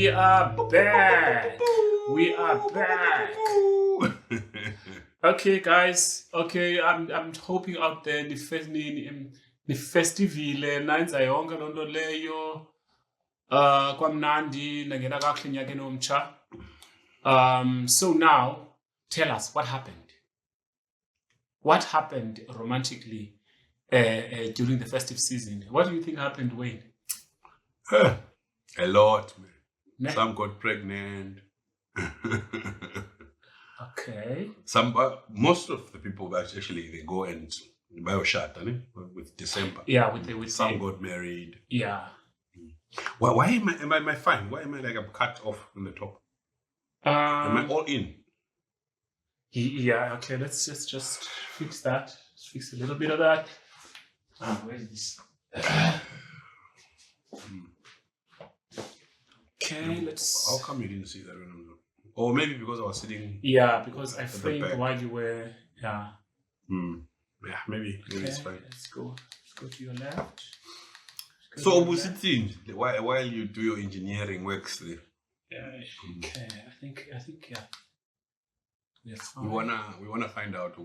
We are back. We are back. Okay, guys. Okay, I'm hoping out there nifestivile nanza yonke lonto leyo. Kwamnandi nangena kakuhle enyakeni omtsha. So now tell us what happened. What happened romantically during the festive season? What do you think happened, Wayne? A lot, man. Some got pregnant. Okay. Most of the people actually they go and buy a shot, with December. Yeah, with some got married. Yeah. Why am I fine? Why am I like I'm cut off on the top? Am I all in? Yeah. Okay. Let's just fix that. Let's fix a little bit of that. Where is this? Okay, let's. How come you didn't see that? Or maybe because I was sitting. Yeah, because I framed while you were. Yeah. Yeah, maybe it's fine. Let's go to your left. So, while you do your engineering works there. Yeah. Okay. I think yeah. We're fine. We wanna find out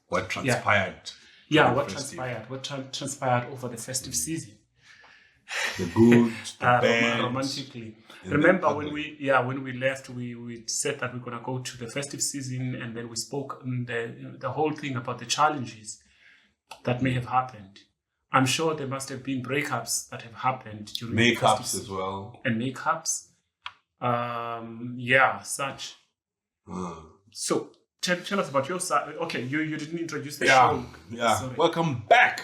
what transpired. Yeah, what transpired? What transpired over the festive season? The good, the bad, romantically. Remember when we left, we said that we're gonna go to the festive season, and then we spoke the whole thing about the challenges that may have happened. I'm sure there must have been breakups that have happened during makeups as well, and makeups. Such. So tell us about your side. Okay, you didn't introduce the show. Yeah. Sorry. Welcome back.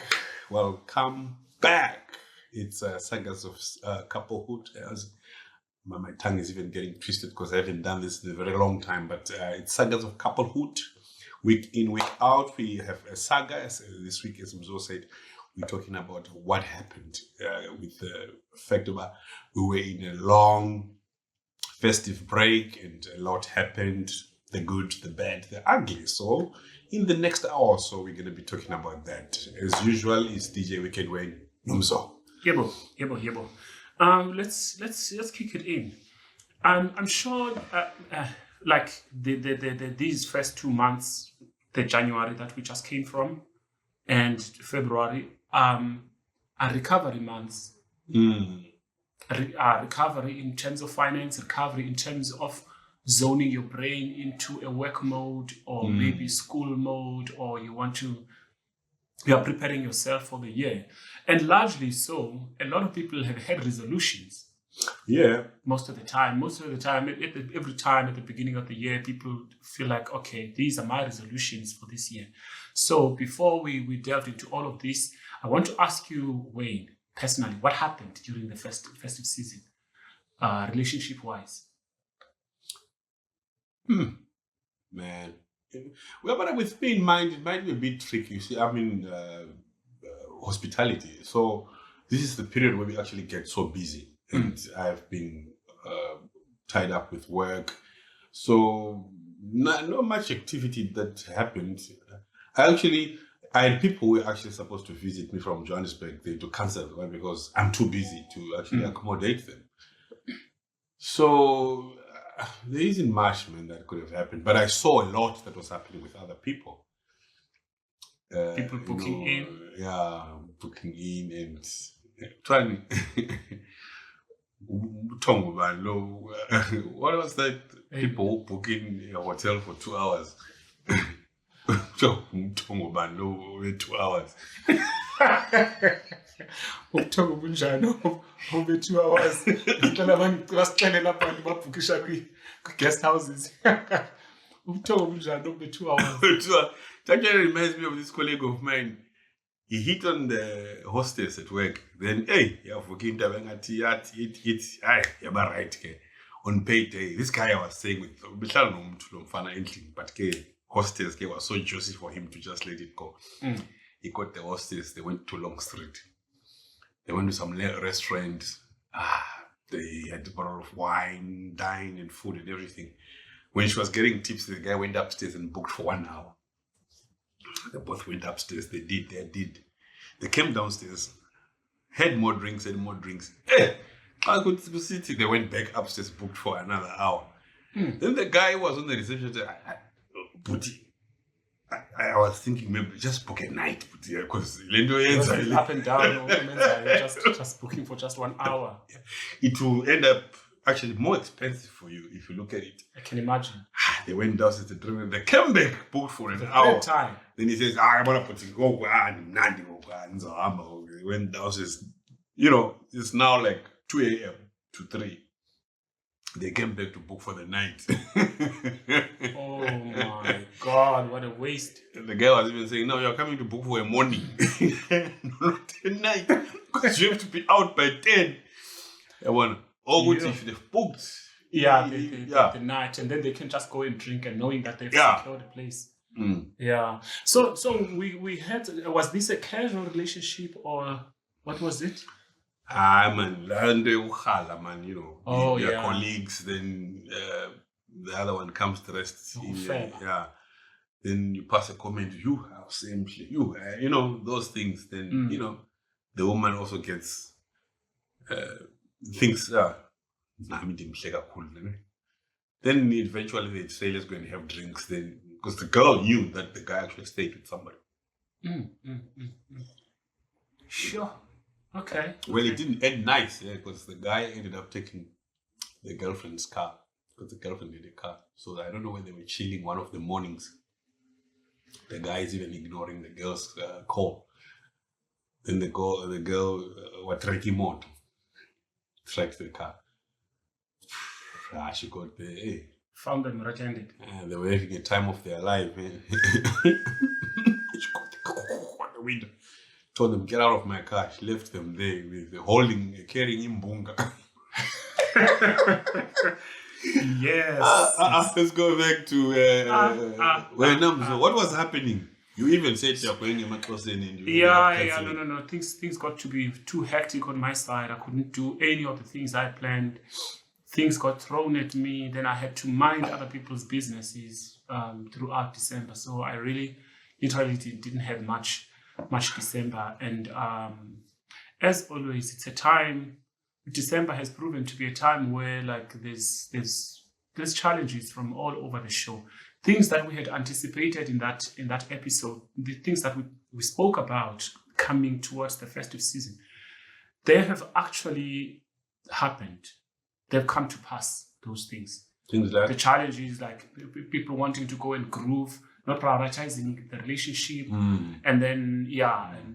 It's Sagas of Couplehood. My tongue is even getting twisted because I haven't done this in a very long time. But it's Sagas of Couplehood. Week in, week out, we have a saga. This week, as Mzo said, we're talking about what happened with the fact that we were in a long festive break and a lot happened. The good, the bad, the ugly. So in the next hour or so, we're going to be talking about that. As usual, it's DJ Wicked Wayne Numzo. Yebo. Let's kick it in. I'm sure, like these first 2 months, the January that we just came from, and February, are recovery months. Recovery in terms of finance, recovery in terms of zoning your brain into a work mode or maybe school mode, or you are preparing yourself for the year. And largely so, a lot of people have had resolutions. Yeah. Most of the time, every time at the beginning of the year, people feel like, okay, these are my resolutions for this year. So before we delve into all of this, I want to ask you, Wayne, personally, what happened during the festive season, relationship-wise? Man. Well, but with me in mind, it might be a bit tricky. You see, I'm in hospitality. So this is the period where we actually get so busy. And I've been tied up with work. So not much activity that happened. I had people who were actually supposed to visit me from Johannesburg. They had to cancel because I'm too busy to actually accommodate them. So there isn't much, man, that could have happened. But I saw a lot that was happening with other people. People booking in? Yeah, booking in and trying. What was that? People booking a hotel for 2 hours. 2 hours. 2 hours. Guest houses. 2 hours. That actually reminds me of this colleague of mine. He hit on the hostess at work. Then, hey, you're right. On payday, this guy I was saying with but hostess was so juicy for him to just let it go. He got the hostess. They went to Long Street. They went to some restaurant. They had a bottle of wine, dine, and food and everything. When she was getting tips, the guy went upstairs and booked for 1 hour. They both went upstairs. They did. They came downstairs, had more drinks. I could see it. They went back upstairs, booked for another hour. Then the guy was on the reception said, Buti, I was thinking maybe just book a night, because Up and down, just booking for just 1 hour. it will end up actually more expensive for you if you look at it. I can imagine. They went downstairs to drink, they came back, booked for an hour. Time. Then he says, I want to put it go. They went downstairs. It's now like 2 a.m. to 3. They came back to book for the night. Oh my God, what a waste. The guy was even saying, no, you're coming to book for a morning. Not a night. Because you have to be out by 10. If they've booked. The night, and then they can just go and drink and knowing that they've secured a place. Yeah. So we had, was this a casual relationship or what was it? Man, their colleagues, then the other one comes to rest. Then you pass a comment, those things. Then, the woman also gets things. Then eventually they'd say, let's go and have drinks. Then, because the girl knew that the guy actually stayed with somebody. Sure. Okay. Well, it didn't end nice, because the guy ended up taking the girlfriend's car, because the girlfriend had a car. So I don't know when they were chilling one of the mornings. The guy is even ignoring the girl's call. Then the girl was drinking more. Tracked the car. She got there. Found them red-handed. They were having a time of their life. She got on the window. Told them, get out of my car. She left them there with carrying imbunga. Yes. Let's go back to what was happening? You even said you're going to Makosen. No. Things got to be too hectic on my side. I couldn't do any of the things I planned. Things got thrown at me. Then I had to mind other people's businesses throughout December. So I really, literally didn't have much December. And as always, it's a time. December has proven to be a time where there's challenges from all over the show. Things that we had anticipated in that episode, the things that we spoke about coming towards the festive season, they have actually happened. They've come to pass, those things. Things like the challenges, like people wanting to go and groove, not prioritizing the relationship, and then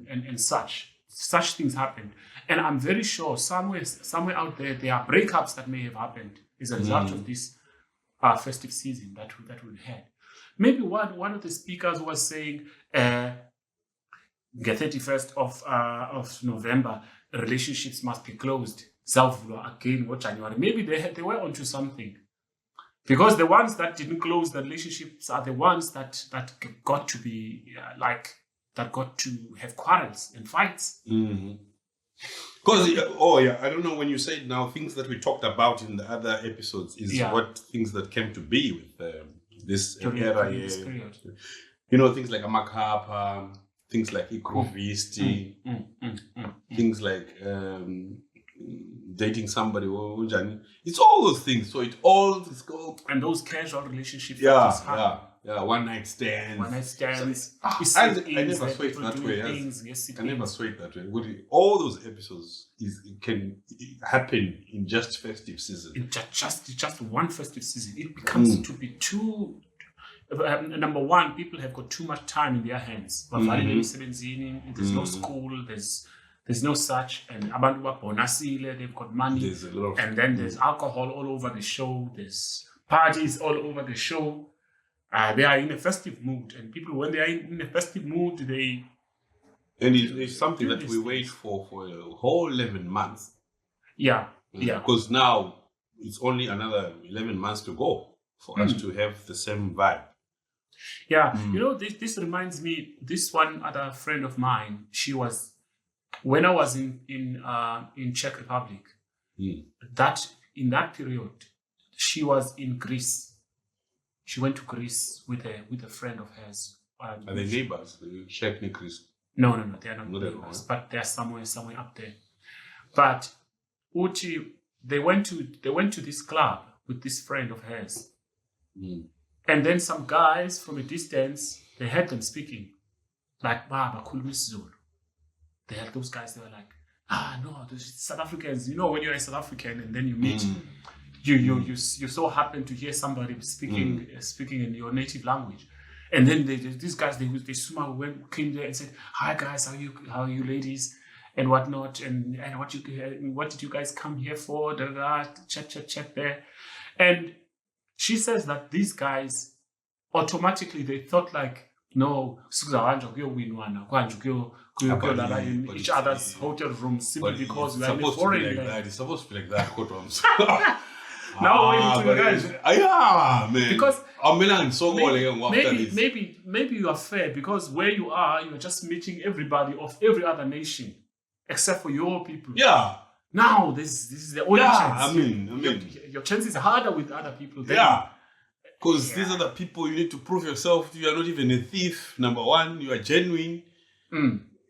and such things happened. And I'm very sure somewhere out there are breakups that may have happened as a result of this festive season that we had. Maybe one of the speakers was saying, the 31st of November, relationships must be closed. Again, what January? Maybe they were onto something, because the ones that didn't close the relationships are the ones that got to be that got to have quarrels and fights. Because I don't know, when you say now things that we talked about in the other episodes is what things that came to be with this era. This period. Things like amakapa, things like ikrovisti, things like dating somebody. It's all those things. So and those casual relationships. One night stands. I never saw it that way. I never saw it that way. All those episodes can happen in just festive season. In just one festive season, it becomes to be too. Number one, people have got too much time in their hands. There's no school. There's no such, and abantu babonasile, they've got money, and then there's alcohol all over the show. There's parties all over the show. They are in a festive mood, and people, when they are in a festive mood, it's something that we wait for a whole 11 months. Yeah. Because now it's only another 11 months to go for us to have the same vibe. Yeah, this reminds me. This one other friend of mine, she was. When I was in Czech Republic, that in that period, she was in Greece. She went to Greece with a friend of hers. Are they neighbors? Czech Greece? No, they are not neighbors, but they are somewhere up there. But Uchi, they went to this club with this friend of hers. And then some guys from a distance, they heard them speaking. Like, Baba, Zulu. They had those guys, they were like, no, those South Africans. You know, when you're a South African and then you meet, you so happen to hear somebody speaking in your native language. And then these guys, they somehow came there and said, hi guys, how are you ladies? And whatnot, and what did you guys come here for? Da, da, da, chat there. And she says that these guys automatically they thought like, no, in each other's hotel rooms simply because we are in a foreign land. It's supposed to be like that. Now yeah, man. Because maybe you are fair because where you are, you're just meeting everybody of every other nation except for your people. Yeah. Now this is the only chance. I mean, your chance is harder with other people. Because these are the people you need to prove yourself. You are not even a thief. Number one, you are genuine.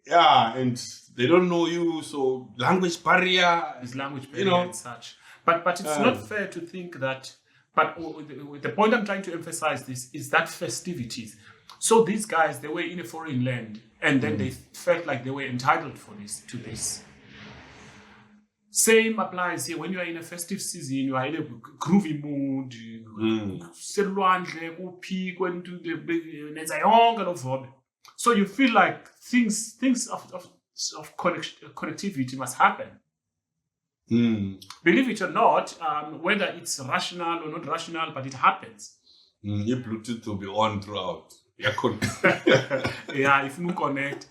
Yeah, and they don't know you, so language barrier. Is language barrier and such. But it's not fair to think that. But the point I'm trying to emphasize this is that festivities. So these guys, they were in a foreign land, and then they felt like they were entitled to this. Same applies here. When you are in a festive season, you are in a groovy mood. So you feel like things of connectivity must happen. Believe it or not, whether it's rational or not rational, but it happens. Your Bluetooth will be on throughout. Yeah, if you connect.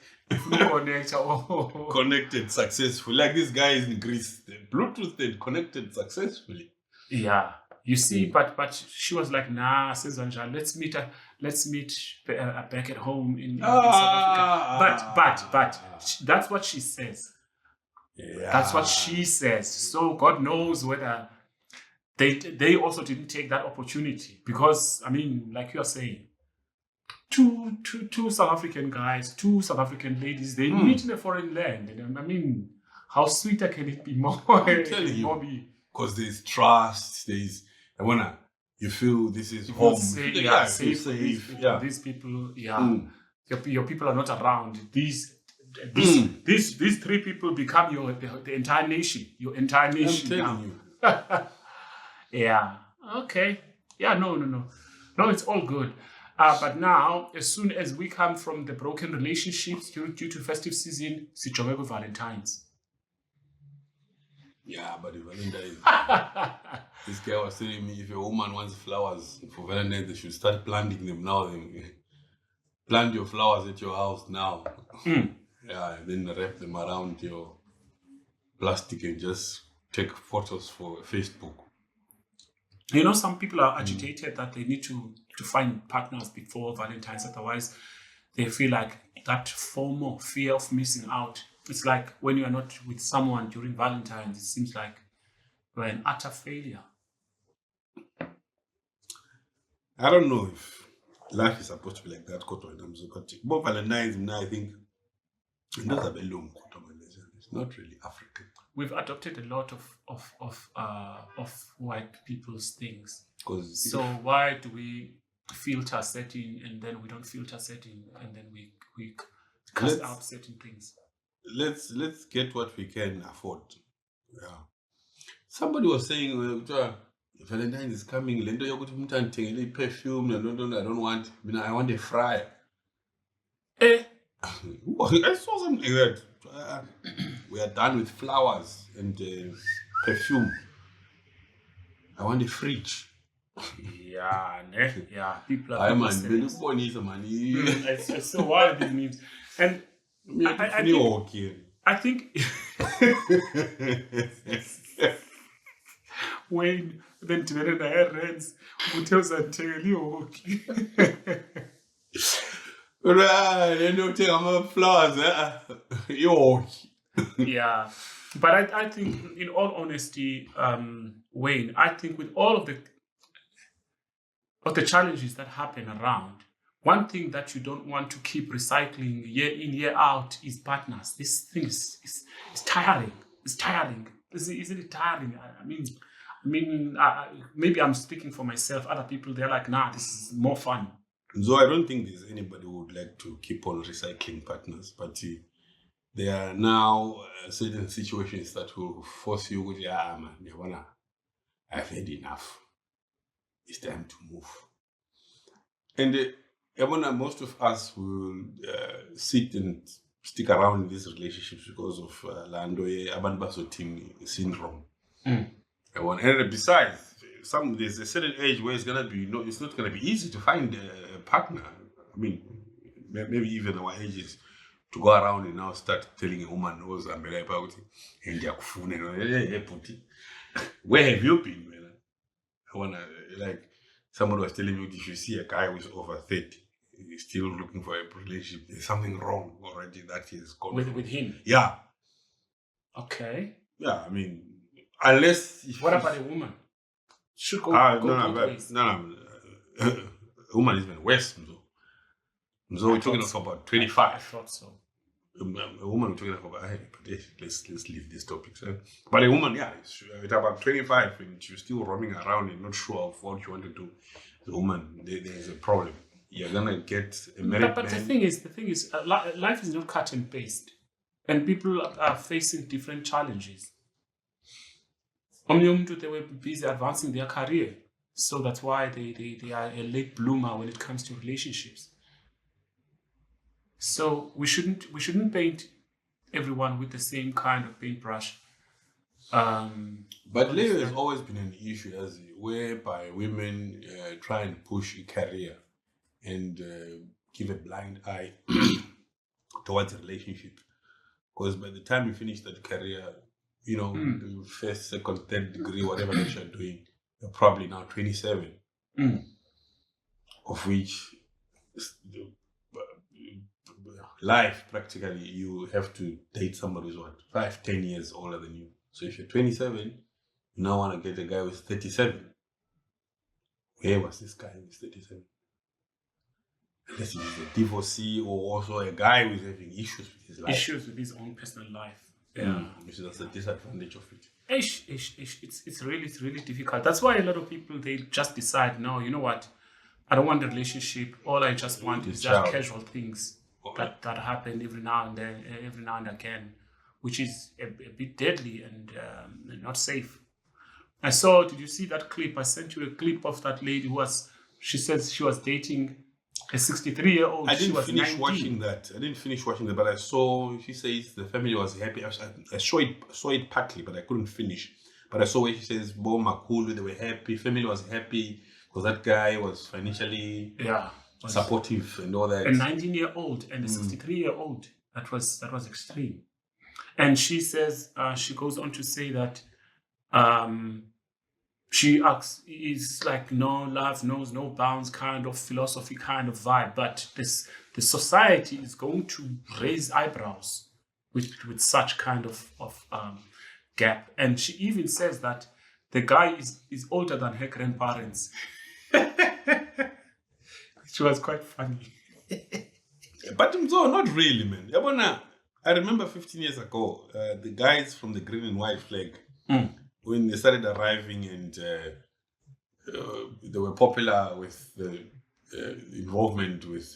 Connected successfully. Like these guys in Greece, the Bluetooth they connected successfully. Yeah, you see, but she was like, nah, says Anja, let's meet back at home in South Africa. But that's what she says. Yeah. That's what she says. So God knows whether they also didn't take that opportunity because I mean, like you are saying. Two South African guys, two South African ladies, they meet in a foreign land. And I mean, how sweeter can it be more? I'm telling you, because there's trust, you feel this is home. Safe. These people, your people are not around. These three people become the entire nation. Your entire nation. I'm telling you. Yeah. Okay. Yeah. No. It's all good. But now, as soon as we come from the broken relationships due to festive season, sijobe with Valentine's. Yeah, but the Valentine's. This guy was telling me if a woman wants flowers for Valentine's, they should start planting them now. Plant your flowers at your house now. Yeah, and then wrap them around your plastic and just take photos for Facebook. You know, some people are agitated that they need to find partners before Valentine's. Otherwise, they feel like that FOMO, fear of missing out. It's like when you are not with someone during Valentine's, it seems like you're an utter failure. I don't know if life is supposed to be like that. But Valentine's now, I think, it does have a long. It's not really African. We've adopted a lot of white people's things. So why do we filter certain and then we don't filter certain and then we cast out certain things? Let's get what we can afford. Yeah. Somebody was saying Valentine's is coming. Lendo yokuthi umuntu angithengele perfume. I don't want. I want a fryer. I saw something that we are done with flowers and perfume. I want a fridge. Yeah, yeah. People are. I man. So why these memes? And I think when then to the hair rents, who tells her tell you right, they don't take my flowers. Yeah, but I think, in all honesty, Wayne, I think with all of the challenges that happen around, one thing that you don't want to keep recycling year in, year out is partners. This thing is tiring. It's tiring. Isn't it tiring? Maybe I'm speaking for myself. Other people, they're like, nah, this is more fun. So I don't think there's anybody who would like to keep on recycling partners, but there are now certain situations that will force you with, yeah, man, I've had enough. It's time to move. And most of us will sit and stick around in these relationships because of Landoye Abanbaso team syndrome. And besides, there's a certain age where it's gonna be it's not gonna be easy to find a partner. I mean, maybe even our ages to go around and now start telling a woman who's about it and where have you been, man? I wanna someone was telling me if you see a guy who's over 30, he's still looking for a relationship, there's something wrong already that he's gone with him. Yeah. Okay. Yeah, I mean, unless what about a woman? Should go both ways. No. A woman is even worse. So we're talking about 25. I thought so. A woman we're talking about, let's leave this topic. So. But a woman, it's about 25 and she's still roaming around and not sure of what you want to do. The woman, there's a problem. You're gonna get a married but man. the thing is, life is not cut and paste, and people are facing different challenges. They were busy advancing their career, so that's why they are a late bloomer when it comes to relationships. So we shouldn't paint everyone with the same kind of paintbrush. But labor has always been an issue, whereby women try and push a career and give a blind eye towards a relationship. Because by the time you finish that career, the first, second, third degree, whatever that you're doing, you're probably now 27. Of which life, practically, you have to date somebody who's 5-10 years older than you. So if you're 27, you now want to get a guy who's 37. Where was this guy who's 37? Unless he's a divorcee or also a guy who's having issues with his life. Issues with his own personal life. Yeah. Which is the disadvantage of it. It's really difficult. That's why a lot of people, they just decide, no, you know what? I don't want a relationship. All I just want is just casual things that happen every now and again, which is a bit deadly and not safe. Did you see that clip? I sent you a clip of that lady she says she was dating a 63-year-old. I didn't finish watching that, but I saw, she says the family was happy. I saw it partly, but I couldn't finish. But I saw where she says, Bo Makulu, they were happy, family was happy, because that guy was financially supportive and all that. A 19-year-old and a 63-year-old. That was extreme. And she says, she goes on to say that she asks, it's like no love knows no bounds kind of philosophy, kind of vibe. But the society is going to raise eyebrows with such kind of gap. And she even says that the guy is older than her grandparents. Which was quite funny. But so not really, man. I remember 15 years ago, the guys from the green and white flag, when they started arriving and they were popular with the involvement with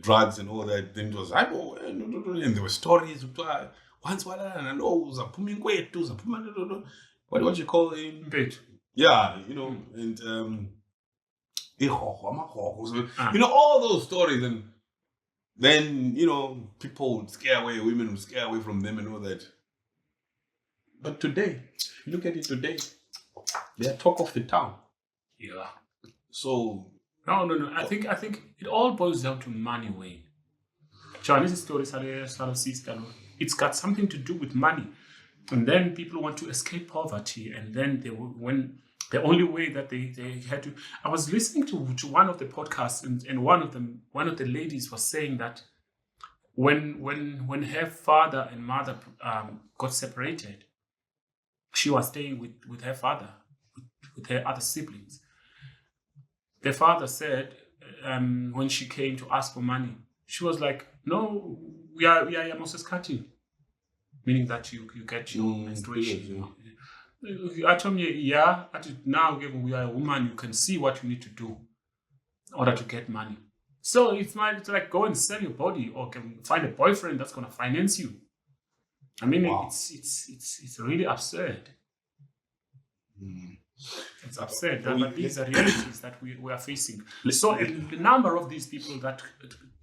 drugs and all that, then it was and there were stories. Once what you call him? Bit. Yeah, and all those stories, and then people would scare away, women would scare away from them and all that. But today, look at it today, they are talk of the town. Yeah. So no. I think it all boils down to money, Wayne. Chinese stories it's got something to do with money, and then people want to escape poverty, and then the only way that they had to. I was listening to one of the podcasts, and one of the ladies was saying that when her father and mother got separated, she was staying with her father, with her other siblings. The father said, when she came to ask for money, she was like, "No, we are Moses cutting. meaning that you get your menstruation. Periods, I told me, yeah, now given we are a woman, you can see what you need to do in order to get money. So it's like go and sell your body or can find a boyfriend that's going to finance you. I mean, Wow. it's really absurd. Mm. It's absurd, We- but these are realities that we are facing. So the number of these people that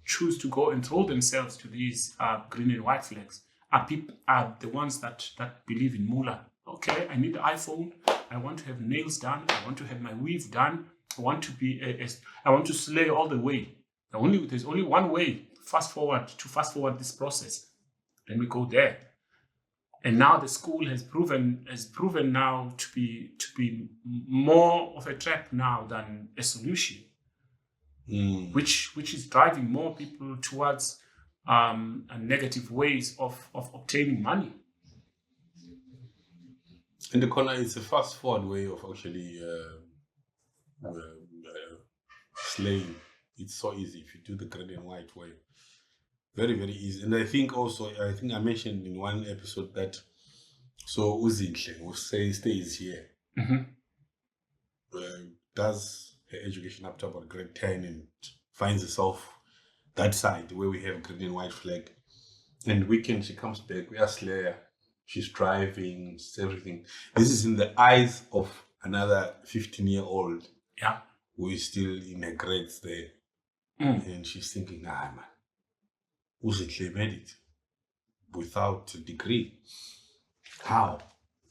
choose to go and throw themselves to these green and white flags are the ones that believe in moolah. Okay, I need the iPhone. I want to have nails done. I want to have my weave done. I want to be I want to slay all the way. There's only one way. Fast forward this process. Then we go there. And now the school has proven now to be more of a trap now than a solution, which is driving more people towards negative ways of obtaining money. In the corner, it's a fast forward way of actually slaying. It's so easy if you do the green and white way. Very, very easy. And I think I mentioned in one episode that so Uzinhle will stays here, does her education up to about grade 10 and finds herself that side where we have green and white flag. And weekend she comes back, we are Slayer, she's driving, it's everything. This is in the eyes of another 15-year-old who is still in her grades there. And she's thinking, nah man, Uzinhle made it without a degree. How?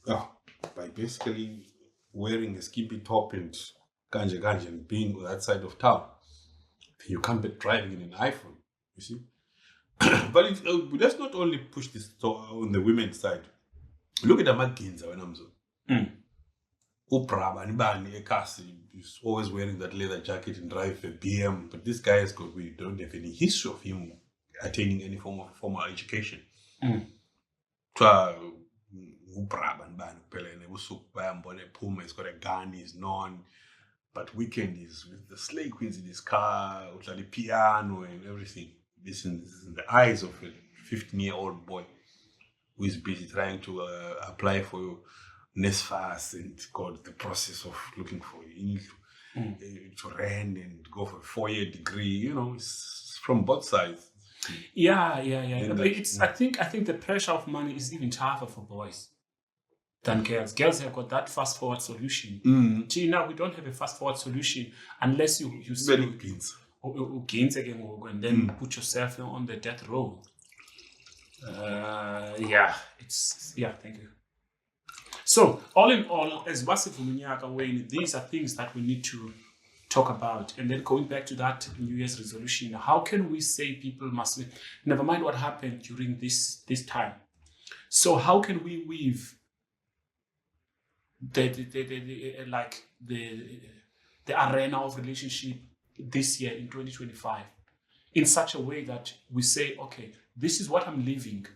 By basically wearing a skimpy top and ganja and being on that side of town. You come back driving in an iPhone, you see. But let's not only push this on the women's side. Look at the Maginza when I'm so. Oprah Bani Ekasi is always wearing that leather jacket and drive a BM. But this guy we don't have any history of him attaining any form of formal education. He's got a gun, he's known, but weekend is with the slay queens in his car, with the piano and everything. This is in the eyes of a 15-year-old boy who is busy trying to apply for NSFAS and got the process of looking for to rent and go for a 4-year degree. It's from both sides. Yeah. I think the pressure of money is even tougher for boys than girls. Girls have got that fast forward solution. Now we don't have a fast forward solution unless you gains again and then put yourself on the death row. Thank you. So all in all, as Basivuminyaka Wayne, these are things that we need to talk about. And then going back to that New Year's resolution, how can we say people must never mind what happened during this time? So how can we weave the arena of relationship this year in 2025 in such a way that we say, okay, this is what I'm leaving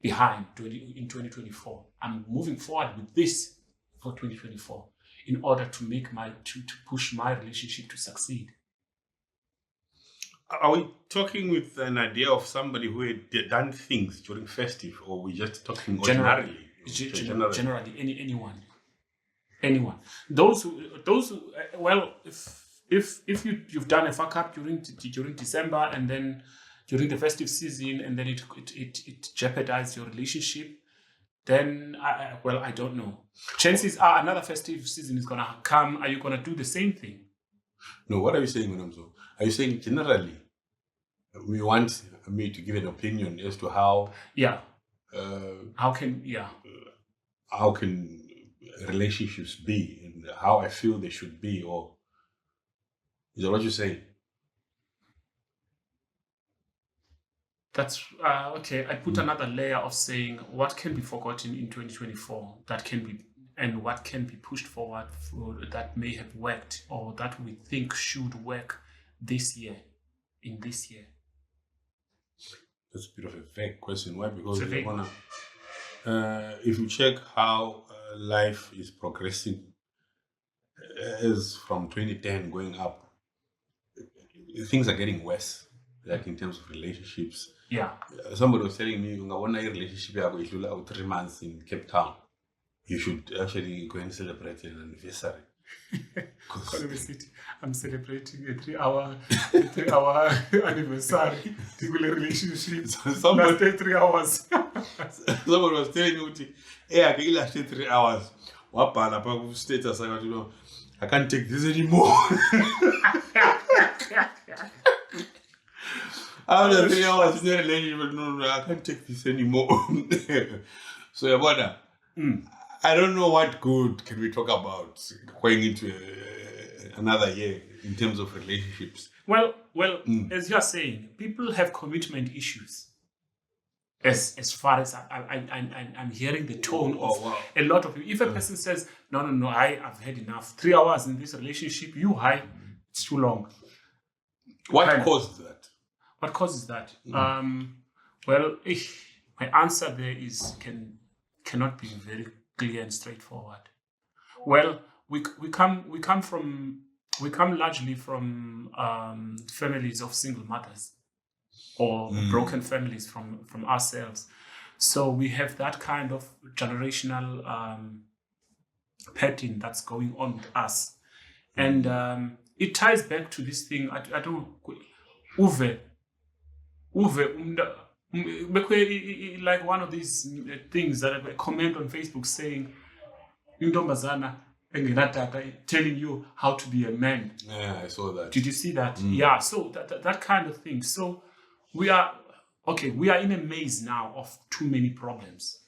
behind in 2024. I'm moving forward with this for 2024 in order to make to push my relationship to succeed. Are we talking with an idea of somebody who had done things during festive, or we just talking generally? Anyone. Those who well, if you've done a fuck up during December and then during the festive season and then it jeopardized your relationship, then I don't know. Chances are another festive season is gonna come. Are you gonna do the same thing? No. What are you saying, Manamzo? Are you saying generally we want me to give an opinion as to how? Yeah. How can relationships be and how I feel they should be, or is that what you're saying? That's okay. I put another layer of saying what can be forgotten in 2024 that can be, and what can be pushed forward that may have worked or that we think should work this year. That's a bit of a vague question. Why? Because if you check how life is progressing as from 2010 going up, things are getting worse, like in terms of relationships. Yeah. Somebody was telling me, "Ungabona relationship yakho idlula 3 months in Cape Town. You should actually go and celebrate an anniversary." City, I'm celebrating a 3 hour anniversary. Particular relationship. Somebody, Lasted 3 hours. somebody was telling me, "Hey, I can last 3 hours." Wabhala pha ku status akathi, "You know, I can't take this anymore." After 3 hours in a relationship, no, I can't take this anymore. So, Yabona, I don't know what good can we talk about going into another year in terms of relationships. Well, as you're saying, people have commitment issues. As far as I'm hearing the tone of a lot of people. If a person says, no, I've had enough. 3 hours in this relationship, it's too long. What causes that? What causes that? Well, my answer there cannot be very clear and straightforward. Well, we come largely from families of single mothers or broken families from ourselves. So we have that kind of generational pattern that's going on with us. And it ties back to this thing. I don't... Uve, like one of these things that I comment on Facebook saying, Intombazana telling you how to be a man. Yeah, I saw that. Did you see that? Yeah, so that kind of thing. So we are in a maze now of too many problems.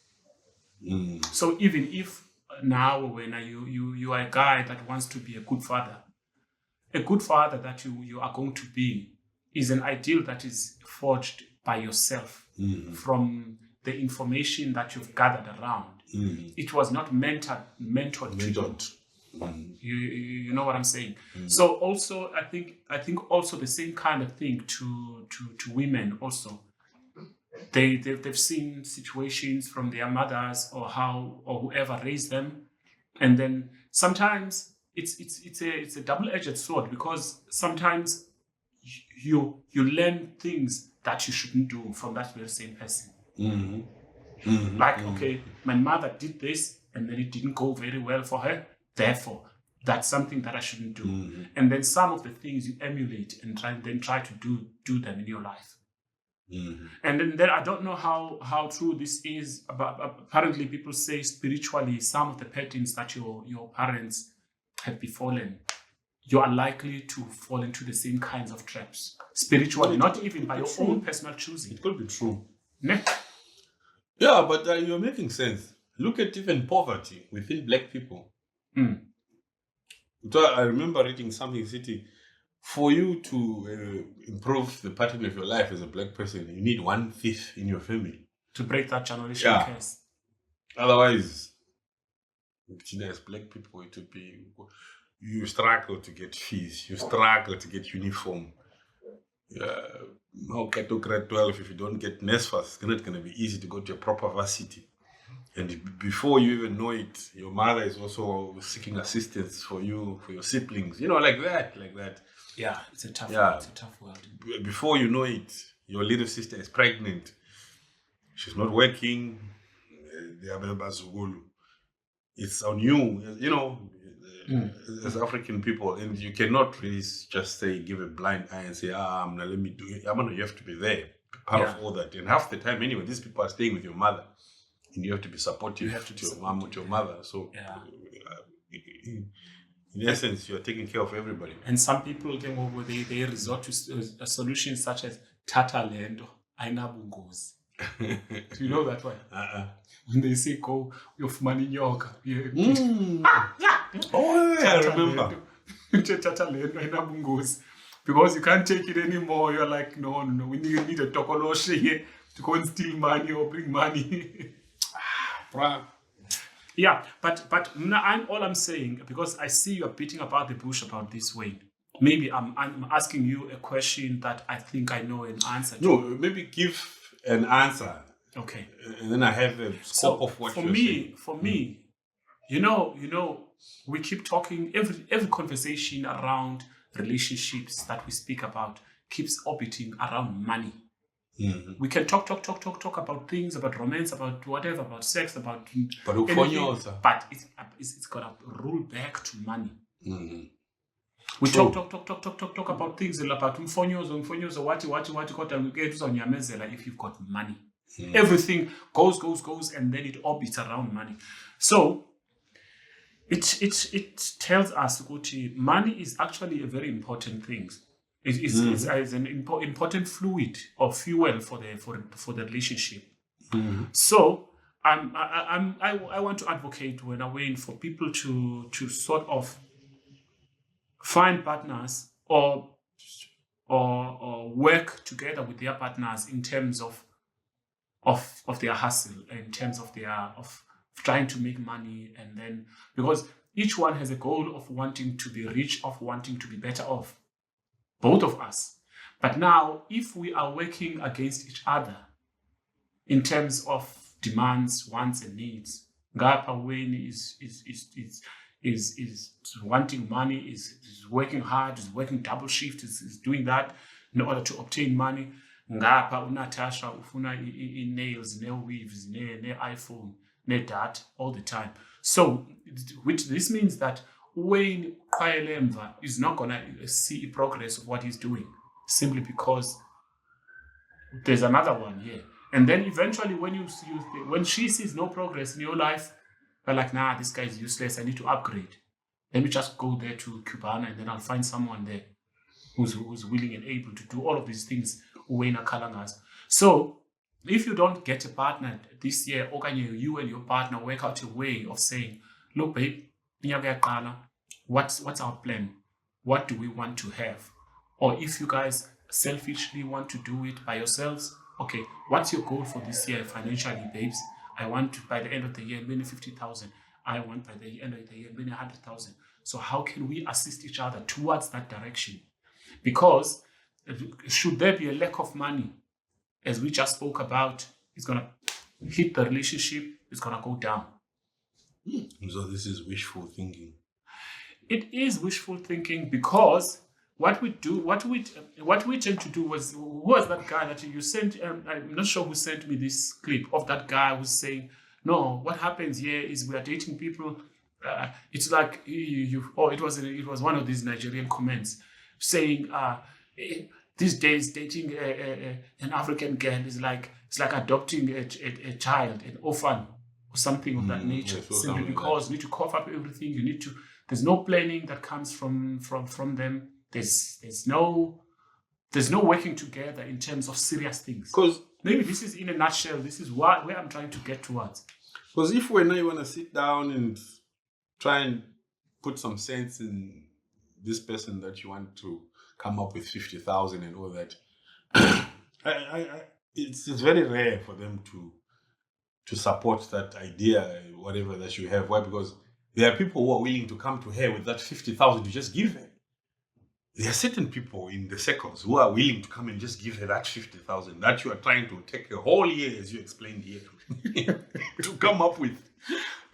So even if now when you are a guy that wants to be a good father that you are going to be is an ideal that is forged by yourself from the information that you've gathered around. It was not mentored to you. You know what I'm saying? So also I think also the same kind of thing to women also. They've seen situations from their mothers or whoever raised them, and then sometimes it's a double-edged sword, because sometimes you learn things that you shouldn't do from that very same person. Like, okay, my mother did this and then it didn't go very well for her, therefore that's something that I shouldn't do. And then some of the things you emulate and try to do them in your life. And then I don't know how true this is, but apparently people say spiritually some of the patterns that your parents have befallen, you are likely to fall into the same kinds of traps spiritually, not even by your own personal choosing. It could be true. Ne? Yeah, but you're making sense. Look at even poverty within black people. So I remember reading something, City, for you to improve the pattern of your life as a black person, you need 1/5 in your family to break that generational curse. Otherwise, as black people, it would be, you struggle to get fees, you struggle to get uniform. Now, grade 12, if you don't get NSFAS, it's not going to be easy to go to a proper varsity. And before you even know it, your mother is also seeking assistance for you, for your siblings, like that. Yeah, it's a tough world. Before you know it, your little sister is pregnant. She's not working. It's on you, as African people, and you cannot really just say, give a blind eye and say, let me do it. You have to be there, part of all that. And half the time, anyway, these people are staying with your mother, and you have to be supportive to your mom, to your mother. So, in essence, you're taking care of everybody. And some people they resort to a solution such as Tata Lendo, Ainabungozi. Do you know that one? When they say go, you've money yoga. Oh, yeah, I remember. Tata Lendo, Ainabungozi. Because you can't take it anymore. You're like, no, we need a tokoloshe here to go and steal money or bring money. Yeah, but all I'm saying, because I see you're beating about the bush about this, Wayne. Maybe I'm asking you a question that I think I know an answer to. No, maybe give an answer. Okay. And then I have a scope of what you're saying. For me, we keep talking, every conversation around relationships that we speak about keeps orbiting around money. Mhm. We can talk about things, about romance, about whatever, about sex, about But anything, but it's gonna roll back to money. Mhm. We True. talk about things about mfonyozo, what, kodwa ngeke uzonyamezela if you've got money. Everything goes, and then it orbits around money. So it tells us that money is actually a very important thing. It is an important fluid or fuel for the relationship. So I want to advocate when I win for people to sort of find partners or work together with their partners in terms of their hustle, in terms of of trying to make money, and then because each one has a goal of wanting to be rich, of wanting to be better off, both of us. But now, if we are working against each other in terms of demands, wants, and needs, Ngapha Wayne is wanting money, is working hard, is working double shift, is doing that in order to obtain money. Ngapha uNatasha ufuna nails, weaves, iPhone, data all the time. So, which this means that Wayne Kwaelemva is not gonna see progress of what he's doing simply because there's another one here. And then eventually, when she sees no progress in your life, you're like, nah, this guy is useless. I need to upgrade. Let me just go there to Cubana, and then I'll find someone there who's willing and able to do all of these things Wayne Kalangas. So if you don't get a partner this year, or can you and your partner work out a way of saying, look, babe, what's our plan? What do we want to have? Or if you guys selfishly want to do it by yourselves, okay, what's your goal for this year financially, babes? I want to, by the end of the year, win 50,000. I want by the end of the year, win 100,000. So how can we assist each other towards that direction? Because should there be a lack of money, as we just spoke about, it's going to hit the relationship, it's going to go down. So this is wishful thinking. It is wishful thinking because what we tend to do was, who was that guy that you sent? I'm not sure who sent me this clip of that guy who's saying, no, what happens here is we are dating people. It's like it was one of these Nigerian comments saying, these days dating an African girl is like adopting a child, an orphan, or something of that nature. Simply because you need to cough up everything. You need to. There's no planning that comes from them. There's no working together in terms of serious things. Because maybe this is in a nutshell. This is where I'm trying to get towards. Because if when you want to sit down and try and put some sense in this person that you want to come up with 50,000 and all that, it's very rare for them to support that idea, whatever that you have. Why? Because there are people who are willing to come to her with that 50,000 to just give her. There are certain people in the circles who are willing to come and just give her that 50,000 that you are trying to take a whole year, as you explained here, to come up with.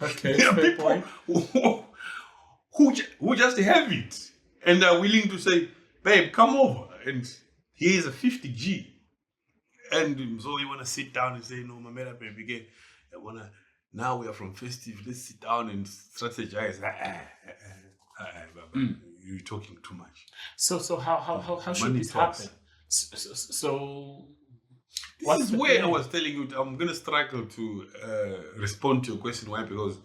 Okay, there are people who just have it and are willing to say, babe, come over, and here's a 50G. And so you want to sit down and say, no, Mamela, baby, again, now we are from Festive, let's sit down and strategize. You're talking too much. So how should this happen? So this is where I was telling you I'm going to struggle to respond to your question. Why? Because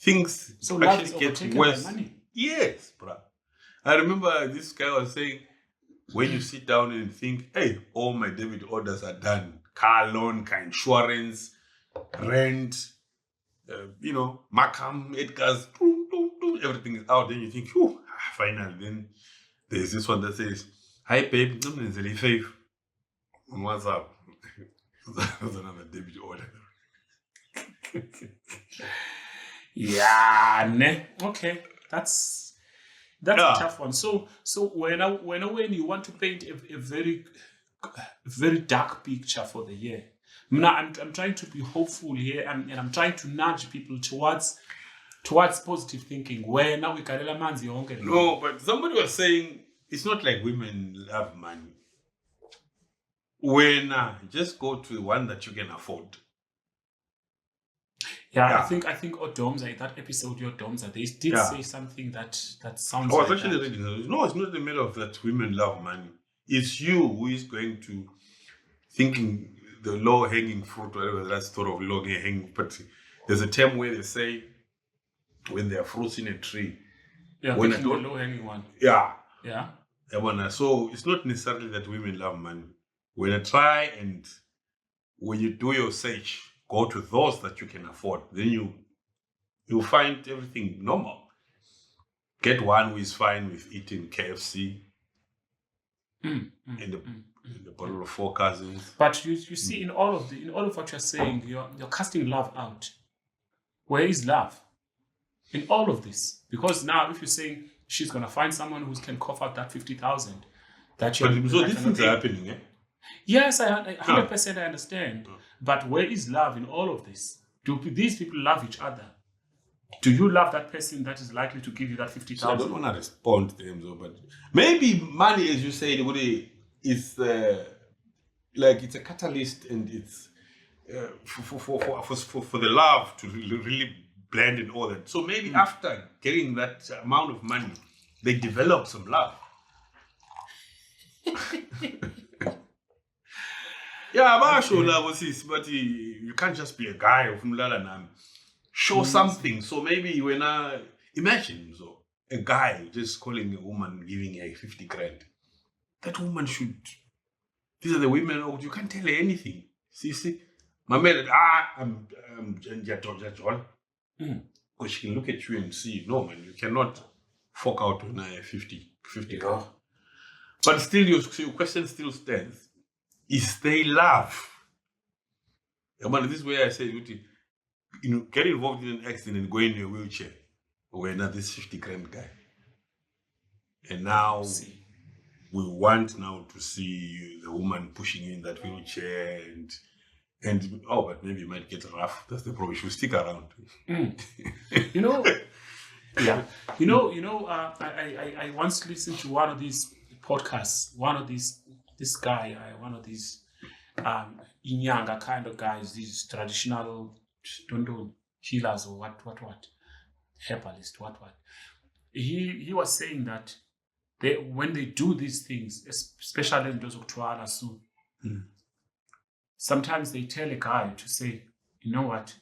things actually get worse. Money. Yes, bro. I remember this guy was saying, when you sit down and think, hey, all my debit orders are done, car loan, car insurance, rent, Macam, Edgar's, everything is out. Then you think, whew, finally. Then there's this one that says, hi, babe, I'm fave. What's up? That's another debit order. Yeah, okay. That's a tough one. So when you want to paint a very dark picture for the year, I'm trying to be hopeful here, and I'm trying to nudge people towards positive thinking. Where now we can No, but somebody was saying it's not like women love money. when just go to the one that you can afford. Yeah, I think Odomza, that episode, your Domza, they did say something that sounds. I was like actually that. reading. No, it's not the matter of that women love money. It's you who is going to thinking the low hanging fruit, whatever that's sort of low hanging. But there's a term where they say when there are fruits in a tree. Yeah, when picking the low hanging one. Yeah. Yeah. So it's not necessarily that women love money. When I try and when you do your search, go to those that you can afford, then you find everything normal. Get one who is fine with eating KFC and the bottle of 4 Cousins. But you see, in all of what you're saying, you're casting love out. Where is love in all of this? Because now, if you're saying she's gonna find someone who can cough out that 50,000, so these things are happening, eh? Yes, I 100% I understand. But where is love in all of this? Do these people love each other? Do you love that person that is likely to give you that 50,000? So I don't want to respond to them, though, but maybe money, as you say, is like it's a catalyst, and it's for the love to really blend and all that. So maybe after getting that amount of money, they develop some love. Yeah, I'm sure love is, but you can't just be a guy of Mlala. Show something. So maybe when imagine a guy just calling a woman, giving her 50 grand. That woman should. These are the women. You can't tell her anything. See, my man. I'm John. Because she can look at you and see. No, man, you cannot fork out on a 50 grand. But still, your question still stands. Is they love? This is where I say, get involved in an accident and go in a wheelchair. We're not this 50 grand guy. And now we want now to see the woman pushing in that wheelchair and but maybe it might get rough. That's the problem. She'll stick around. Yeah. I once listened to one of these podcasts, this guy, one of these Inyanga kind of guys, these traditional healers or what herbalist, what he was saying that when they do these things, especially in those of Tuala Su, sometimes they tell a guy to say, you know what,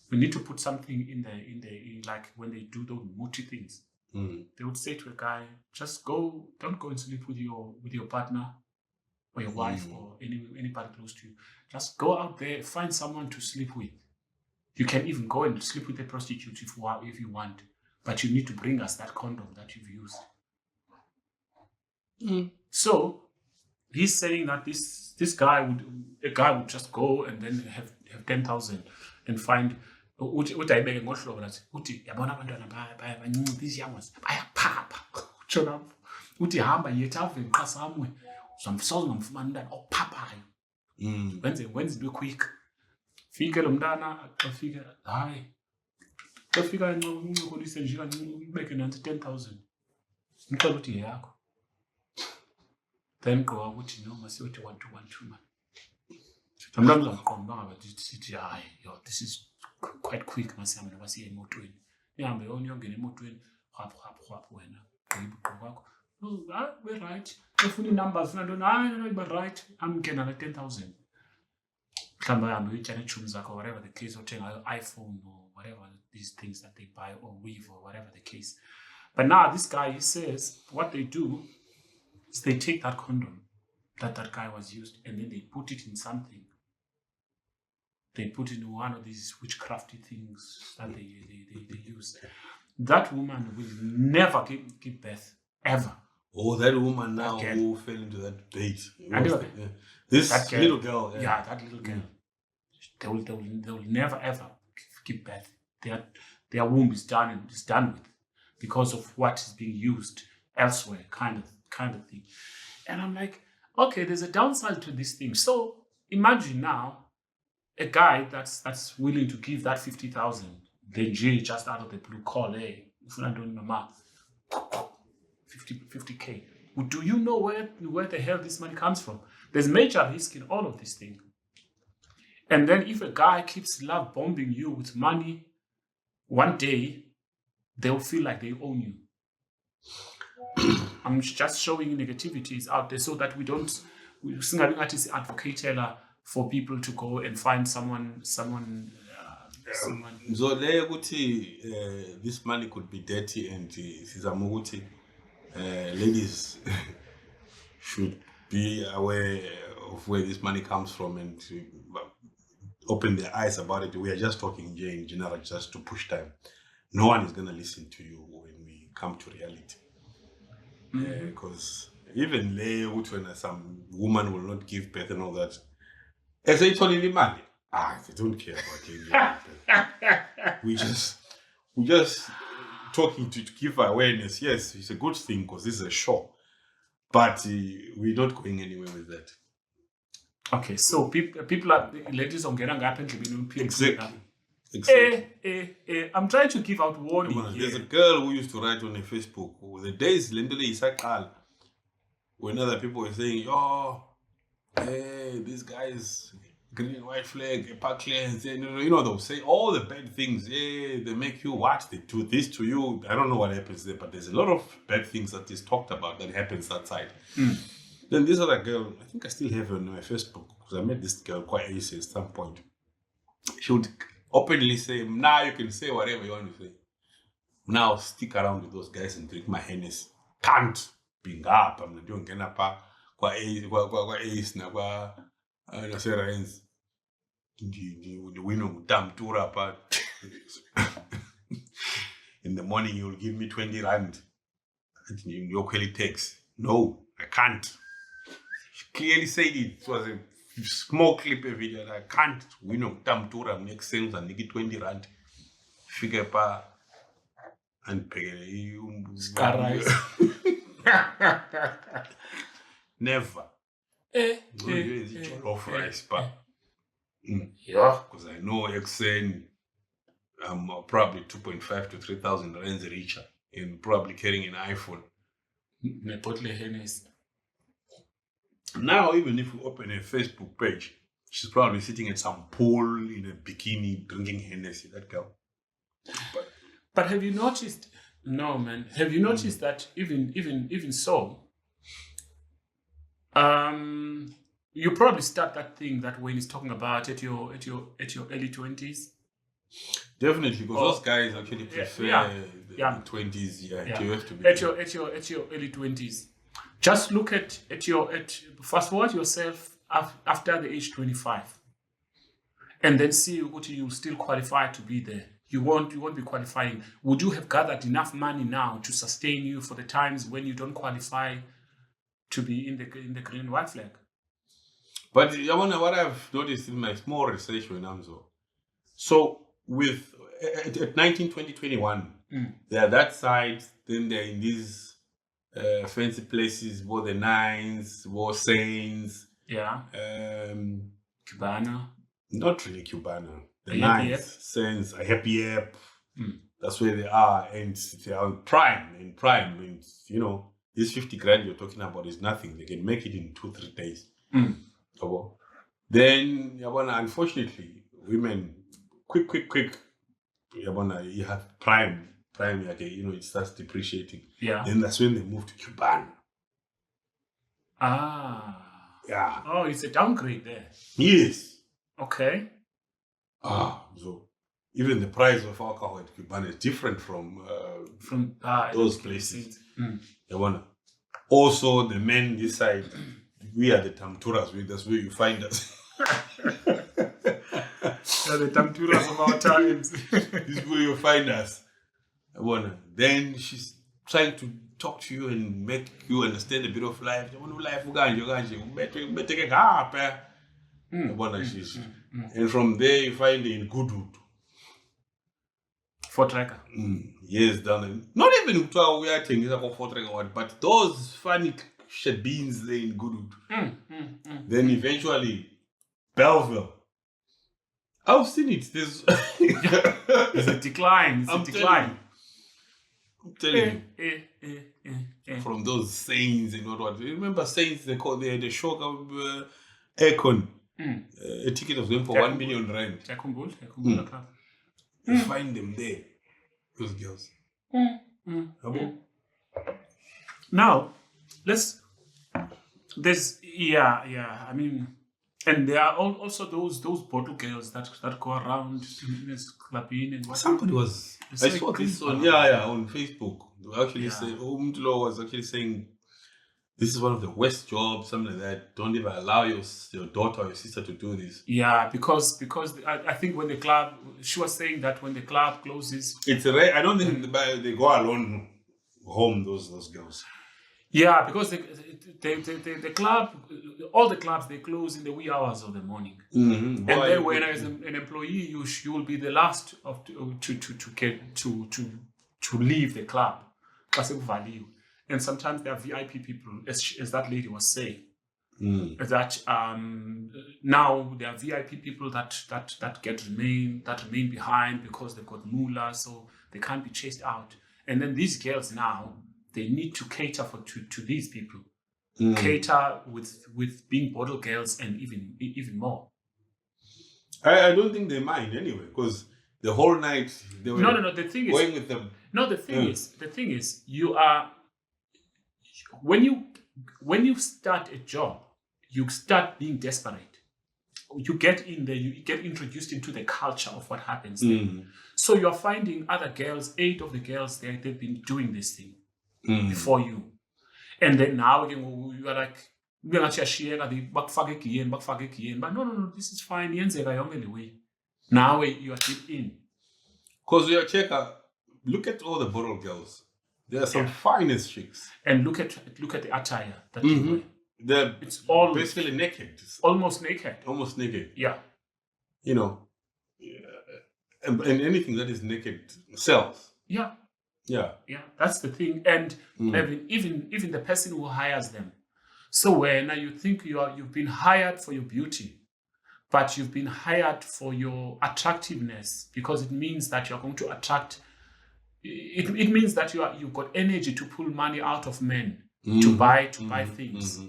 we need to put something in like when they do those multi things. They would say to a guy, just don't go and sleep with your partner or your wife or anybody close to you. Just go out there, find someone to sleep with. You can even go and sleep with a prostitute if you want, but you need to bring us that condom that you've used. So he's saying that this guy would just go and then have 10,000 and find uthi ayibeke ngohlobo lathi uthi yabona abantwana abancinci these young ones bayaphapha utsho lapho uthi hamba yethaveni qasamwe uzamsoza ngamfumana umntana ophaphayo wenze into quick fike lo mntana xa fika hayi xa fika uncokolise nje kancinci ubeke nansi 10,000 ngicela uthi yakho then gqoka ukuthi no masiyothi 1-2 man sometimes ngizamqomba ngaba sithi hayi this is quite quick masihambe masiye emotweni ihambe yongena emotweni hap wena gqiba kwakho we're right ufuna numbers ufuna ntoni hayi we're right amkena na 10,000 mhlawumbe ahambe uyitshana ichumi zakho whatever the case othenga iPhone or whatever these things that they buy or weave or whatever the case. But now this guy, he says what they do is they take that condom that guy was used and then they put it in something. They put it in one of these witchcrafty things that they use. That woman will never give birth, ever. Oh, that woman now who fell into that bait. This little girl. Yeah, that little girl. They will never ever give birth. Their womb is done with because of what is being used elsewhere, kind of thing. And I'm like, okay, there's a downside to this thing. So imagine now a guy that's willing to give that 50,000, then just out of the blue call, hey, 50K. Do you know where the hell this money comes from? There's major risk in all of these things. And then if a guy keeps love bombing you with money, one day they'll feel like they own you. I'm just showing negativities out there so that we don't advocate for people to go and find someone. So there this money could be dirty, and Sizamuguti ladies should be aware of where this money comes from and to open their eyes about it. We are just talking in general, just to push time. No one is going to listen to you when we come to reality. Because even when some woman will not give birth and all that, as they told the money, they don't care about it. we just talking to give awareness. Yes, it's a good thing because this is a show, but we're not going anywhere with that. Okay, so people are ladies on getting up and exactly. I'm trying to give out warning. There's a girl who used to write on her Facebook. The days literally when other people were saying, "Oh, hey, these guys, green and white flag, Parklands," they'll say all the bad things. Yeah, they make you watch. They do this to you. I don't know what happens there, but there's a lot of bad things that is talked about that happens that side. Then this other girl, I think I still have her on my Facebook because I met this girl quite easy at some point. She would openly say, "Now you can say whatever you want to say. Now stick around with those guys and drink my Hennessy. Can't be up. I'm not doing kenapa kwa ace na kwa na serens. The window damn tour apart. In the morning you'll give me 20 rand. Your quality takes. No, I can't." She clearly said it. It was a small clip of video. I can't. We know damn tour. I'm next sales and nigga 20 rand. Figure pa and pay never. Off rice, but yeah, because I know XN. I'm probably 2.5 to 3,000 rands richer and probably carrying an iPhone. Now, even if we open a Facebook page, she's probably sitting at some pool in a bikini drinking Hennessy, that girl. But have you noticed? No, man. Have you noticed that even so, you probably start that thing that Wayne is talking about at your early 20s. Definitely, because those guys actually prefer the 20s. Yeah, you have to be at your early 20s. Just look at fast forward yourself after the age 25, and then see what you still qualify to be there. You won't be qualifying. Would you have gathered enough money now to sustain you for the times when you don't qualify to be in the green and white flag? But I wonder what I've noticed in my small research when I'm so with at 19, 20, 21, they're that side. Then they're in these fancy places, more the nines, more saints. Yeah. Cubana. Not really Cubana. The nines, saints, a happy app. That's where they are, and they are prime. And this 50 grand you're talking about is nothing. They can make it in 2-3 days. Then, unfortunately, women, quick. You have prime, it starts depreciating. Yeah. Then that's when they move to Cuban. Yeah. Oh, it's a downgrade there. Yes. Okay. So even the price of alcohol at Cuban is different from those places. Also, the men decide we are the Tamturas. That's where you find us. The Tamturas of our times. This is where you find us. Then she's trying to talk to you and make you understand a bit of life. And from there you find in Goodwood. Fort Tracker. Yes, done. Not even we are taking about Fort Tracker, but those funny beans there in Goodwood. Then eventually Belleville. I've seen it. There's a decline. It's a decline. I'm telling you. From those Saints and what. You remember Saints? They had a show of aircon. A ticket was going for 1 million rand. You find them there, those girls. Now, I mean, and there are also those bottle girls that go around clubbing and what. Somebody was. I saw this on Facebook. They were actually saying, Umtlo was actually saying, this is one of the worst jobs, something like that. Don't even allow your daughter or your sister to do this. Yeah, because I think when the club, she was saying that when the club closes, it's rare. I don't think they go alone home. Those girls. Yeah, because the club, all the clubs, they close in the wee hours of the morning, and then when as an employee, you will be the last to leave the club. Value. And sometimes there are VIP people, as that lady was saying, that now there are VIP people that remain behind because they've got moolah, so they can't be chased out. And then these girls now, they need to cater to these people, cater with being bottle girls and even more. I don't think they mind anyway, because the whole night they were The thing going is, with them. No, the thing is, you are when you start a job, you start being desperate. You get in there, you get introduced into the culture of what happens there. So you're finding other girls, 8 of the girls there, they've been doing this thing before you. And then now you are like, but no, this is fine. Now you are deep in. Because we are checker, look at all the bottle girls. There are some finest chicks. And look at the attire that you wear. It's all basically naked. Almost naked. Almost naked. Yeah. You know, and anything that is naked sells. Yeah. Yeah. Yeah. That's the thing. And even the person who hires them. So when you think you've been hired for your beauty, but you've been hired for your attractiveness, because it means that you're going to attract. It means that you've got energy to pull money out of men to buy things.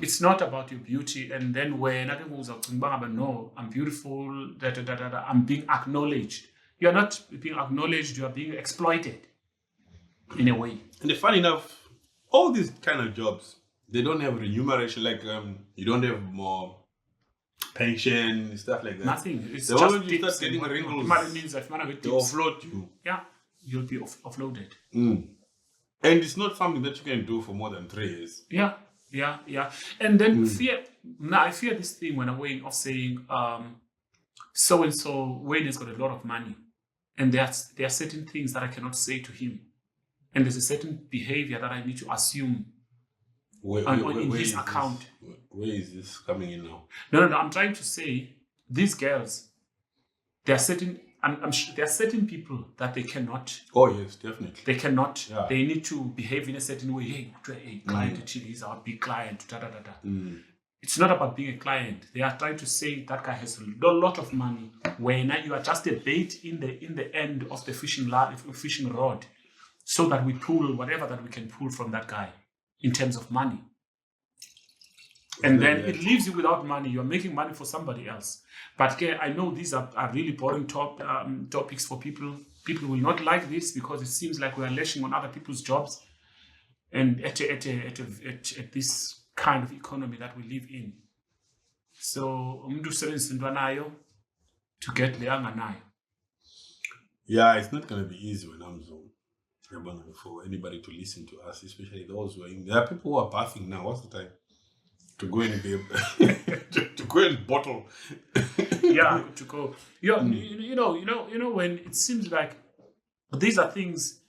It's not about your beauty. And then when no, I'm beautiful, I'm being acknowledged. You're not being acknowledged, you are being exploited in a way. And funny enough, all these kind of jobs, they don't have remuneration, like you don't have more pension, stuff like that. Nothing. It's the just moment you start getting wrinkles, they offload you. Yeah, you'll be offloaded. And it's not something that you can do for more than 3 years. Yeah. And then I fear this thing when I'm way of saying, so and so Wayne has got a lot of money, and there are certain things that I cannot say to him, and there's a certain behavior that I need to assume in his account. Where is this coming in now? No. I'm trying to say these girls. There are certain. I'm sure there are certain people that they cannot. Oh yes, definitely. They cannot. Yeah. They need to behave in a certain way. Hey, client, he's our big client. It's not about being a client. They are trying to say that guy has a lot of money. When you are just a bait in the end of the fishing rod, so that we pull whatever that we can pull from that guy in terms of money. And then it leaves you without money. You're making money for somebody else. But I know these are really boring topics for people. People will not like this because it seems like we are lashing on other people's jobs. And at this kind of economy that we live in. So, to get the anganayo. Yeah, it's not going to be easy when I'm Zoom. For anybody to listen to us, especially those who are in. There are people who are bathing now. What's the time? To go and be to go and bottle. Yeah, to go. You know when it seems like these are things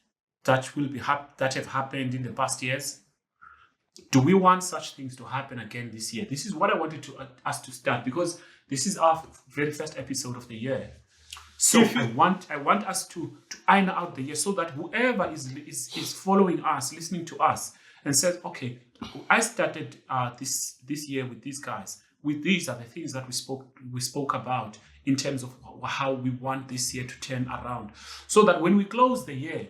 that will be that have happened in the past years. Do we want such things to happen again this year? This is what I wanted us to start, because this is our very first episode of the year. So I want us to iron out the year, so that whoever is following us, listening to us, and says, okay, I started this year with these guys. With these are the things that we spoke about in terms of how we want this year to turn around, so that when we close the year,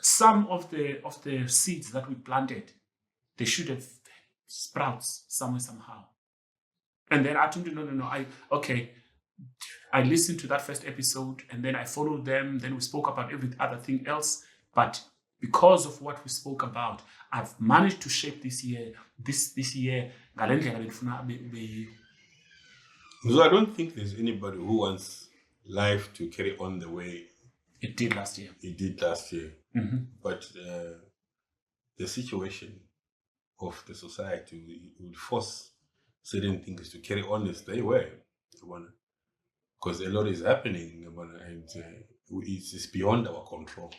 some of the seeds that we planted, they should have sprouts somewhere somehow. And then I told you, no, I listened to that first episode and then I followed them. Then we spoke about every other thing else. But because of what we spoke about, I've managed to shape this year. This year, So I don't think there's anybody who wants life to carry on the way it did last year. Mm-hmm. But the situation of the society would force certain things to carry on as they were. Because a lot is happening and it's beyond our control.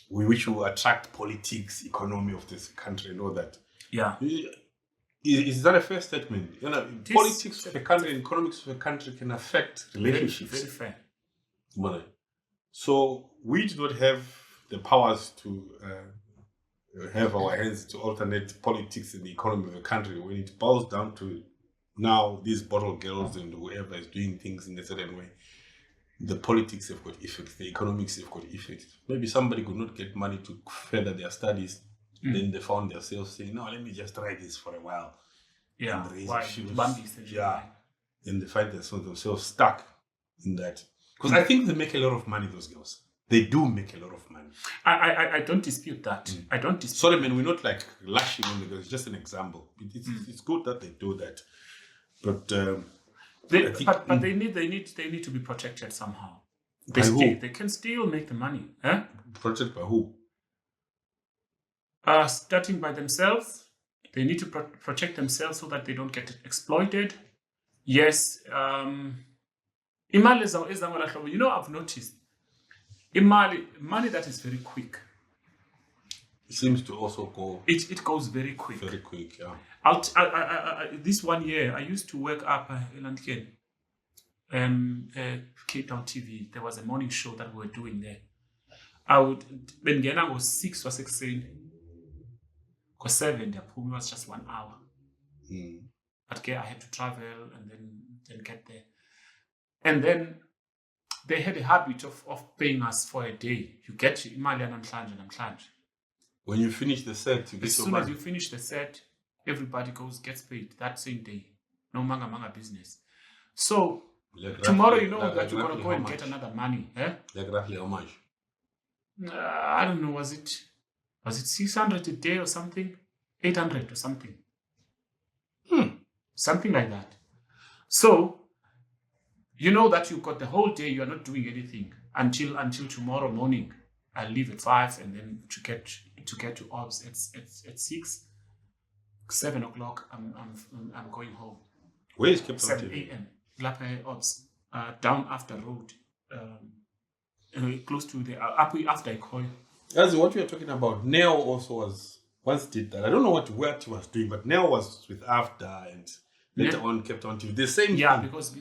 We wish to attract politics, economy of this country and all that. Yeah. Is that a fair statement? Politics of a country and economics of a country can affect relationships. Very fair. So we do not have the powers to have our hands to alternate politics and the economy of a country when it boils down to now these bottle girls and whoever is doing things in a certain way. The politics have got effects, the economics have got effects. Maybe somebody could not get money to further their studies. Then they found themselves saying, no, let me just try this for a while. Yeah. Then they find themselves stuck in that. Because I think they make a lot of money, those girls. They do make a lot of money. I don't dispute that. I don't dispute. Sorry, man, we're not like lashing on because it's just an example. It's good that they do that. But they need to be protected somehow. They can still make the money. Protected by who? Starting by themselves. They need to protect themselves so that they don't get exploited. Yes. I've noticed money that is very quick. It seems to also go. It goes very quick. Very quick, yeah. This 1 year, I used to work up in Cape Town TV. There was a morning show that we were doing there. Bengena was 6 or 6 saying, because 7, the pool was just 1 hour. But I had to travel and then get there. And then they had a habit of paying us for a day. You get imali namhlanje. When you finish the set, you get as soon as you finish the set, everybody gets paid that same day. No manga business. So tomorrow you know that you're gonna go and get another money. Like roughly how much? I don't know, was it 600 a day or something? 800 or something. Something like that. So you know that you've got the whole day, you are not doing anything until tomorrow morning. I leave at 5 and then to get to Ops at 6, 7 o'clock. I'm going home. Where is Cape Town 7 a.m. Lapha Ops, down after road, close to the after Ikoy. That's what we are talking about. Neo also once did that. I don't know what he was doing, but Neo was with After and later on kept on to the same thing. Because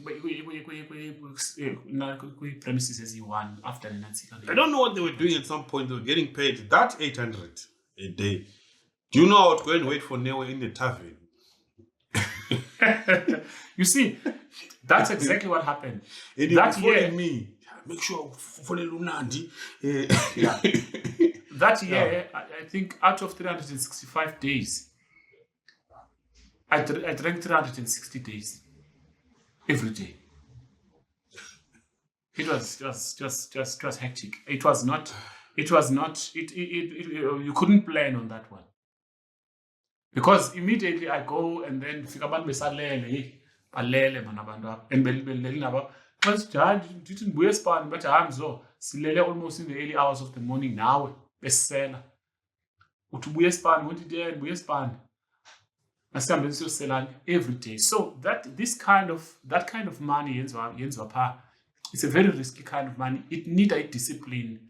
we premises as you want after the Nancy. I don't know what they were doing at some point. They were getting paid that 800 a day. Do you know I would go and wait for Neo in the tavern? You see, that's exactly what happened. That year, me, make sure for the Lunandi. That year, I think out of 365 days, I drank 360 days every day. It was hectic. It was not. You couldn't plan on that one. Because immediately I go and then fikabantu besalele balele manabantu and belele nabo ndithi ndibuye esipani bathi hamzo silele almost in the early hours of the morning nawe besela uthi ubuye esipani uthi ndibuye esipani asihambe siyoselana every day. So that kind of money yenziwa pha, it's a very risky kind of money. It needs a discipline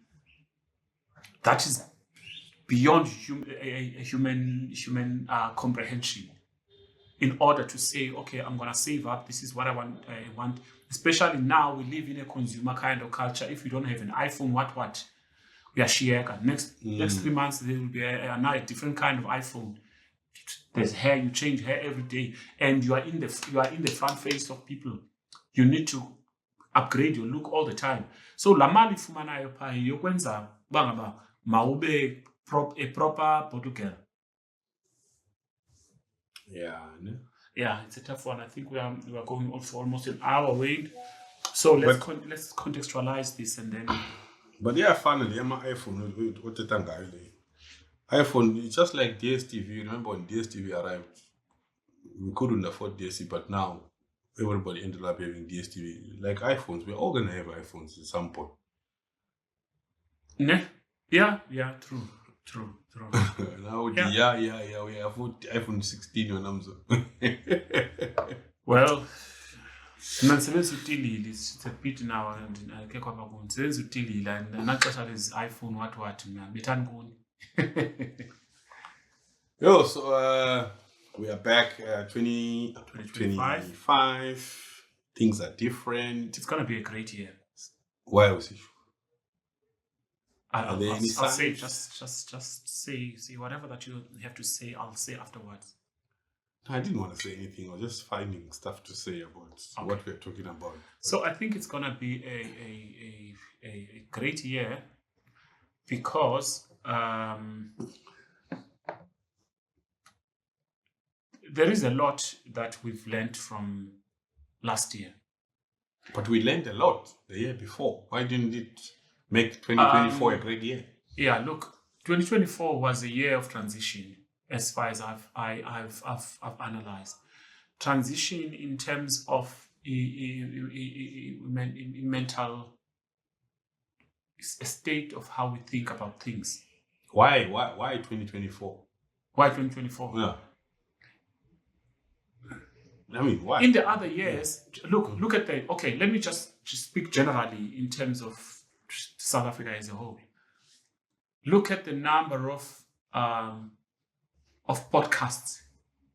that is beyond human comprehension in order to say, okay, I'm going to save up. This is what I want. Especially now we live in a consumer kind of culture. If you don't have an iPhone, what? We are sharing. Next 3 months, there will be now a different kind of iPhone. There's hair, you change hair every day. And you are in the front face of people. You need to upgrade your look all the time. So, la mali fumanayo pa yokwenza bangaba Maube a proper bottle girl. Yeah. Ne? Yeah, it's a tough one. I think we are going on for almost an hour, Wade. So let's contextualize this and then. But yeah, finally, my iPhone. What the thing iPhone, it's just like DSTV. You remember when DSTV arrived, we couldn't afford DSTV, but now everybody ended up having DSTV. Like iPhones, we're all gonna have iPhones at some point. Ne? Yeah, true. Now, yeah, we have iPhone 16 on Amazon. Well, it's a bit now, and I get what I'm saying. And not just as iPhone, what, Yo, so we are back 2025. Things are different. It's gonna be a great year. Why was it? I'll say just say whatever that you have to say. I'll say afterwards. I didn't want to say anything. I was just finding stuff to say about what we're talking about. So I think it's gonna be a great year because there is a lot that we've learned from last year. But we learned a lot the year before. Why didn't it make 2024 a great year? Yeah, look, 2024 was a year of transition, as far as I've analyzed. Transition in terms of mental, a state of how we think about things. Why 2024? Why 2024? Yeah. I mean, why? In the other years, look at the. Okay, let me just speak generally in terms of South Africa as a whole. Look at the number of podcasts.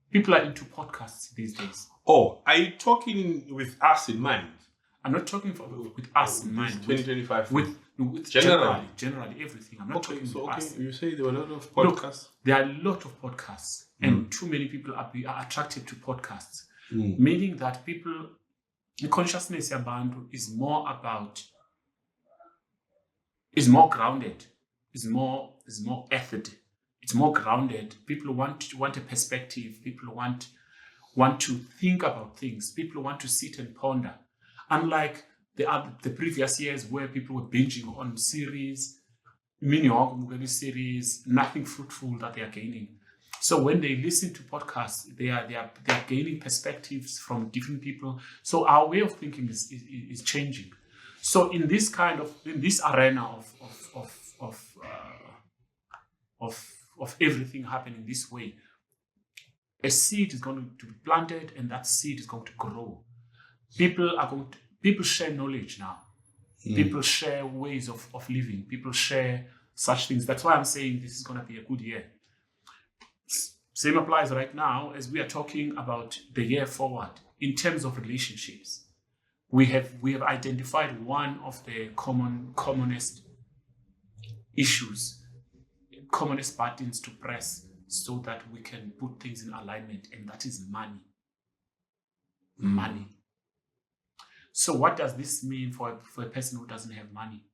People are into podcasts these days. Oh, are you talking with us in mind? I'm not talking with us in mind. 2025. With generally everything. I'm not talking with us. You say there were a lot of podcasts. Look, there are a lot of podcasts, and too many people are attracted to podcasts. Meaning that people, the consciousness yabantu is more grounded, is more earthed, it's more grounded. People want a perspective. People want to think about things. People want to sit and ponder. Unlike the previous years where people were binging on series, nothing fruitful that they are gaining. So when they listen to podcasts, they are gaining perspectives from different people. So our way of thinking is changing. So in this arena of everything happening this way, a seed is going to be planted, and that seed is going to grow. People share knowledge now. People share ways of living. People share such things. That's why I'm saying this is going to be a good year. Same applies right now as we are talking about the year forward in terms of relationships. We have identified one of the commonest issues, commonest buttons to press so that we can put things in alignment, and that is money. Money. So what does this mean for a person who doesn't have money?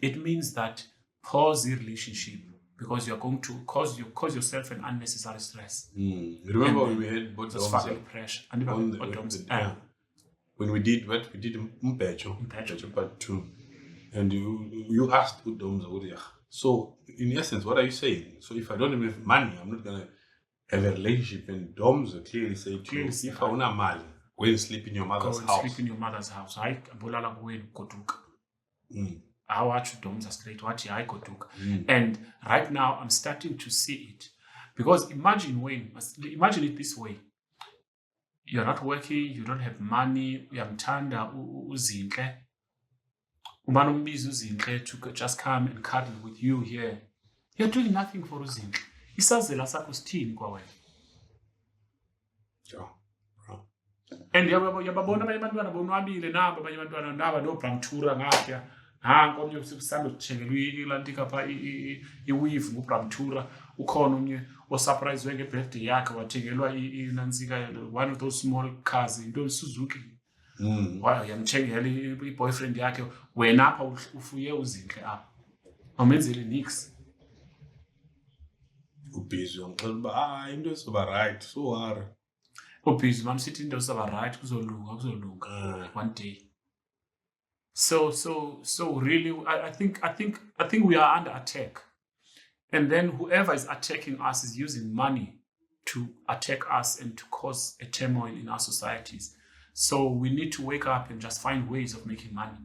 It means that pause the relationship, because you're going to cause yourself an unnecessary stress. Remember when we had both family pressure when we did what we did Mpecho part 2, and you asked Udoms. So in essence, what are you saying? So if I don't have money, I'm not gonna have a relationship. And Doms clearly say to you, if I want money, go and sleep in your mother's house. Sleep in your mother's house. I bolala kuwenu goduka. Awachu Doms straight. Wachi I goduka. And right now, I'm starting to see it, because imagine it this way. You're not working, you don't have money, uyamthanda uzinhle. Umane umbiza uzinhle to just come and cuddle with you here. You're doing nothing for uzinhle. Isazela sakho sithini kwa wena? And yababona abanye abantwana bonwabile nabo, abanye abantwana ndaba no Bramtura ngapha. Komnye usanda kuthengelwa ilantika pha iweave nguBramtura. Ukhona umnye osurprise ngebirthday yakhe wathengelwa inansika, one of those small cars, into Suzuki. Yamthengela i-boyfriend yakhe. Wena apha ufuye uzinhle apha. Awumenzeli nix. Ubhizi uyamxelela uba into izoba right, so worry. Ubhizi man sithi into izawuba right, kuzolunga one day. So really, I think we are under attack, and then whoever is attacking us is using money to attack us and to cause a turmoil in our societies. So we need to wake up and just find ways of making money.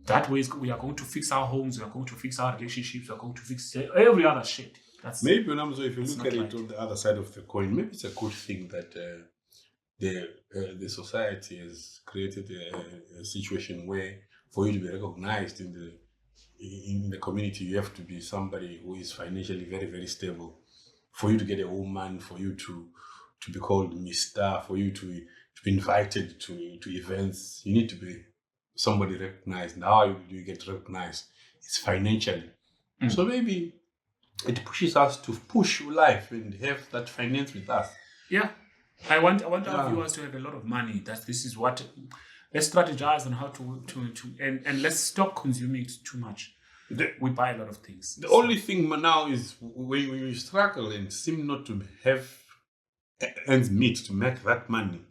That way, we are going to fix our homes, we are going to fix our relationships, we are going to fix every other shit. That's maybe, Namzo, if you that's look not at right. it on the other side of the coin, maybe it's a good thing that the society has created a situation where for you to be recognized in the community, you have to be somebody who is financially very, very stable. For you to get a woman, for you to be called Mr., for you to be invited to events, you need to be somebody recognized. And how do you get recognized? It's financially. So maybe it pushes us to push life and have that finance with us. Yeah. I want our viewers to have a lot of money. This is what. Let's strategize on how to and let's stop consuming it too much. We buy a lot of things. The only thing now is when you struggle and seem not to have ends meet to make that money,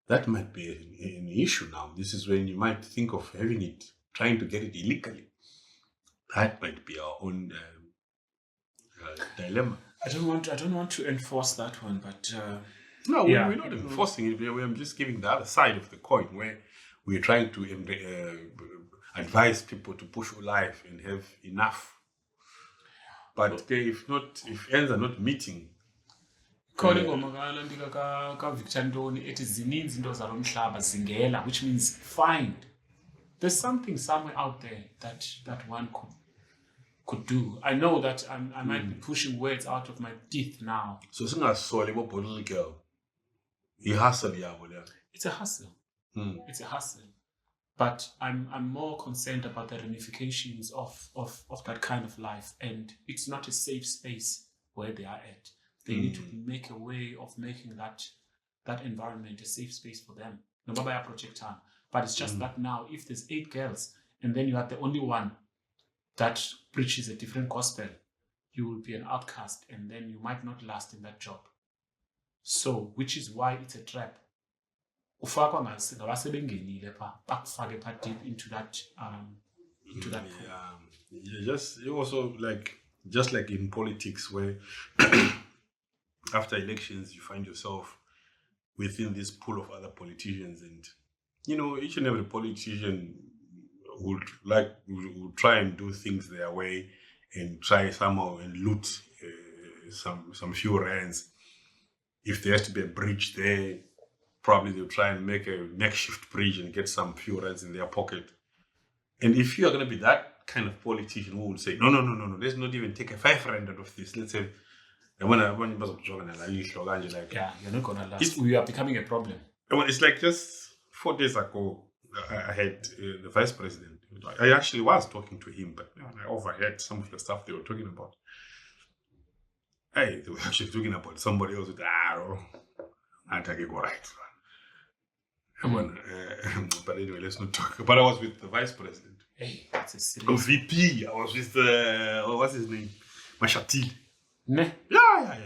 that might be an issue now. This is when you might think of having it, trying to get it illegally. That might be our own dilemma. I don't want to enforce that one, but no, yeah. We're not enforcing it. We're just giving the other side of the coin, where we're trying to advise people to push life and have enough. But if ends are not meeting, Victor Ntoni, it is zininzi into zalo mhlaba zingela, which means find. There's something somewhere out there that one could do. I know that I might be pushing words out of my teeth now. So singasole bo bottle girl. Ihustle yabo le. It's a hustle. It's a hustle. But I'm more concerned about the ramifications of that kind of life, and it's not a safe space where they are at. They need to make a way of making that environment a safe space for them. No matter project time. But it's just that now, if there's 8 girls and then you are the only one that preaches a different gospel, you will be an outcast, and then you might not last in that job. So, which is why it's a trap. Ufakwa ngabasebengenile pha bakufake pha deep into that You also just like in politics, where after elections you find yourself within this pool of other politicians, and each and every politician would try and do things their way and try somehow and loot some few rands. If there has to be a bridge there, probably they'll try and make a makeshift bridge and get some few rands in their pocket. And if you are going to be that kind of politician who will say, no, let's not even take a 5 rand out of this. Let's have yeah, you're not gonna last. We are becoming a problem. It's like just 4 days ago, I had the vice president. I actually was talking to him, but I overheard some of the stuff they were talking about. Hey, they were actually talking about somebody else with I take it right. But anyway, let's not talk. But I was with the vice president. Hey, that's a serious VP. I was with what's his name? Mashatile. Meh. Yeah.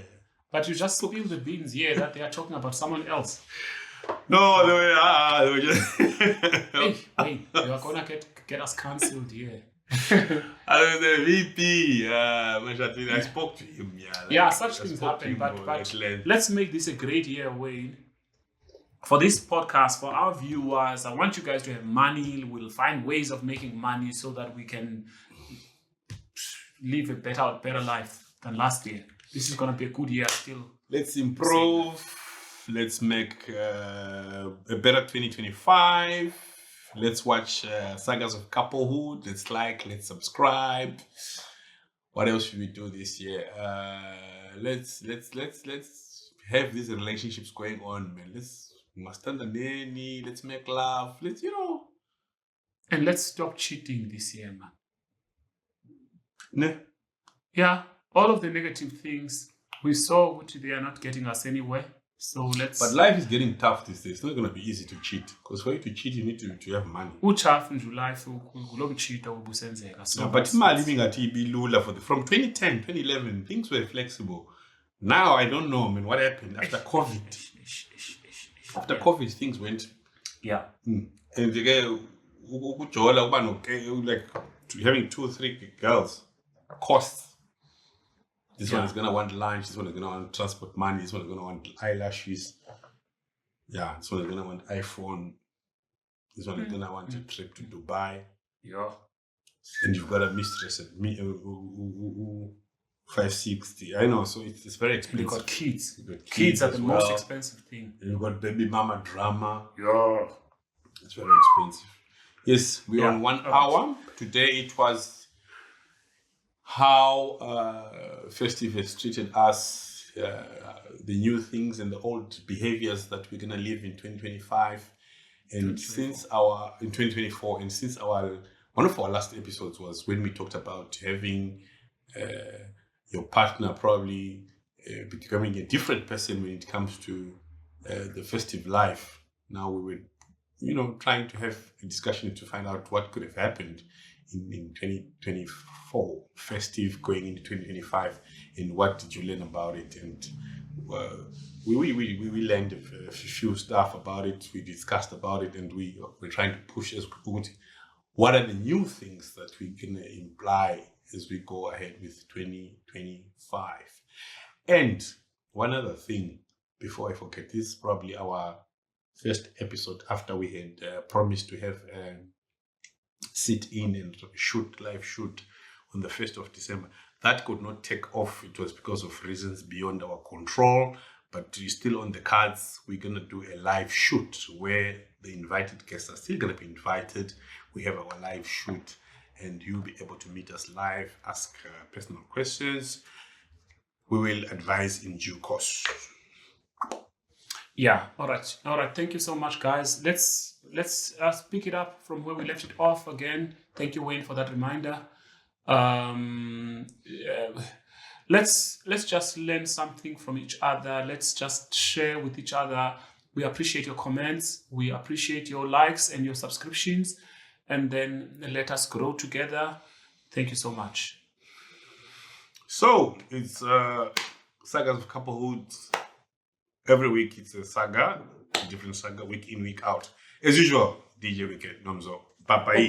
But you just spill the beans here that they are talking about someone else. No, they were just. Hey, you are gonna get us cancelled here. I was the VP. Mashatile. I spoke to him. Yeah, such things happen. But let's make this a great year, Wayne. For this podcast, for our viewers, I want you guys to have money. We'll find ways of making money so that we can live a better life than last year. This is going to be a good year still. Let's improve. Let's make a better 2025. Let's watch Sagas of Couplehood. Let's subscribe. What else should we do this year? Let's have these relationships going on, man. Let's make love. And let's stop cheating this year, man. Ne? Yeah, all of the negative things we saw, which they are not getting us anywhere. So let's. But life is getting tough these days. It's not going to be easy to cheat because for you to cheat, you need to have money. Uchafu nje life kulokucheata ubusenzeka. So Yeah, but imali ibingathi ibilula from 2010, 2011, things were flexible. Now I don't know, man, what happened after COVID. After COVID, things went. Yeah. And again, like having 2 or 3 girls costs. This one is gonna want lunch. This one is gonna want transport money. This one is gonna want eyelashes. Yeah, this one is gonna want iPhone. This one is gonna want a trip to Dubai. Yeah. And you've got a mistress at me, 560. I know, so it's very expensive. You've got kids. Kids are the most expensive thing. And you've got baby mama drama. Yeah. It's very expensive. Yes, we're on 1 hour. Today it was how Festive has treated us, the new things and the old behaviors that we're gonna live in 2025, and since in 2024, and since one of our last episodes was when we talked about having your partner probably becoming a different person when it comes to the festive life. Now we were, trying to have a discussion to find out what could have happened in 2024 festive going into 2025, and what did you learn about it? And we learned a few stuff about it. We discussed about it, and we're trying to push as what are the new things that we can imply as we go ahead with 2025. And one other thing before I forget, this is probably our first episode after we had promised to have sit in and live shoot on the 1st of December. That could not take off. It was because of reasons beyond our control, but we're still on the cards. We're going to do a live shoot where the invited guests are still going to be invited. We have our live shoot, and you'll be able to meet us live, ask personal questions. We will advise in due course. Yeah. All right. Thank you so much, guys. Let's pick it up from where we left it off again. Thank you, Wayne, for that reminder. Let's just learn something from each other. Let's just share with each other. We appreciate your comments. We appreciate your likes and your subscriptions. And then let us grow together. Thank you so much. So it's Sagas of Couplehood. Every week it's a saga, a different saga, week in, week out. As usual, DJ Wicked, Nomzo. Bye-bye.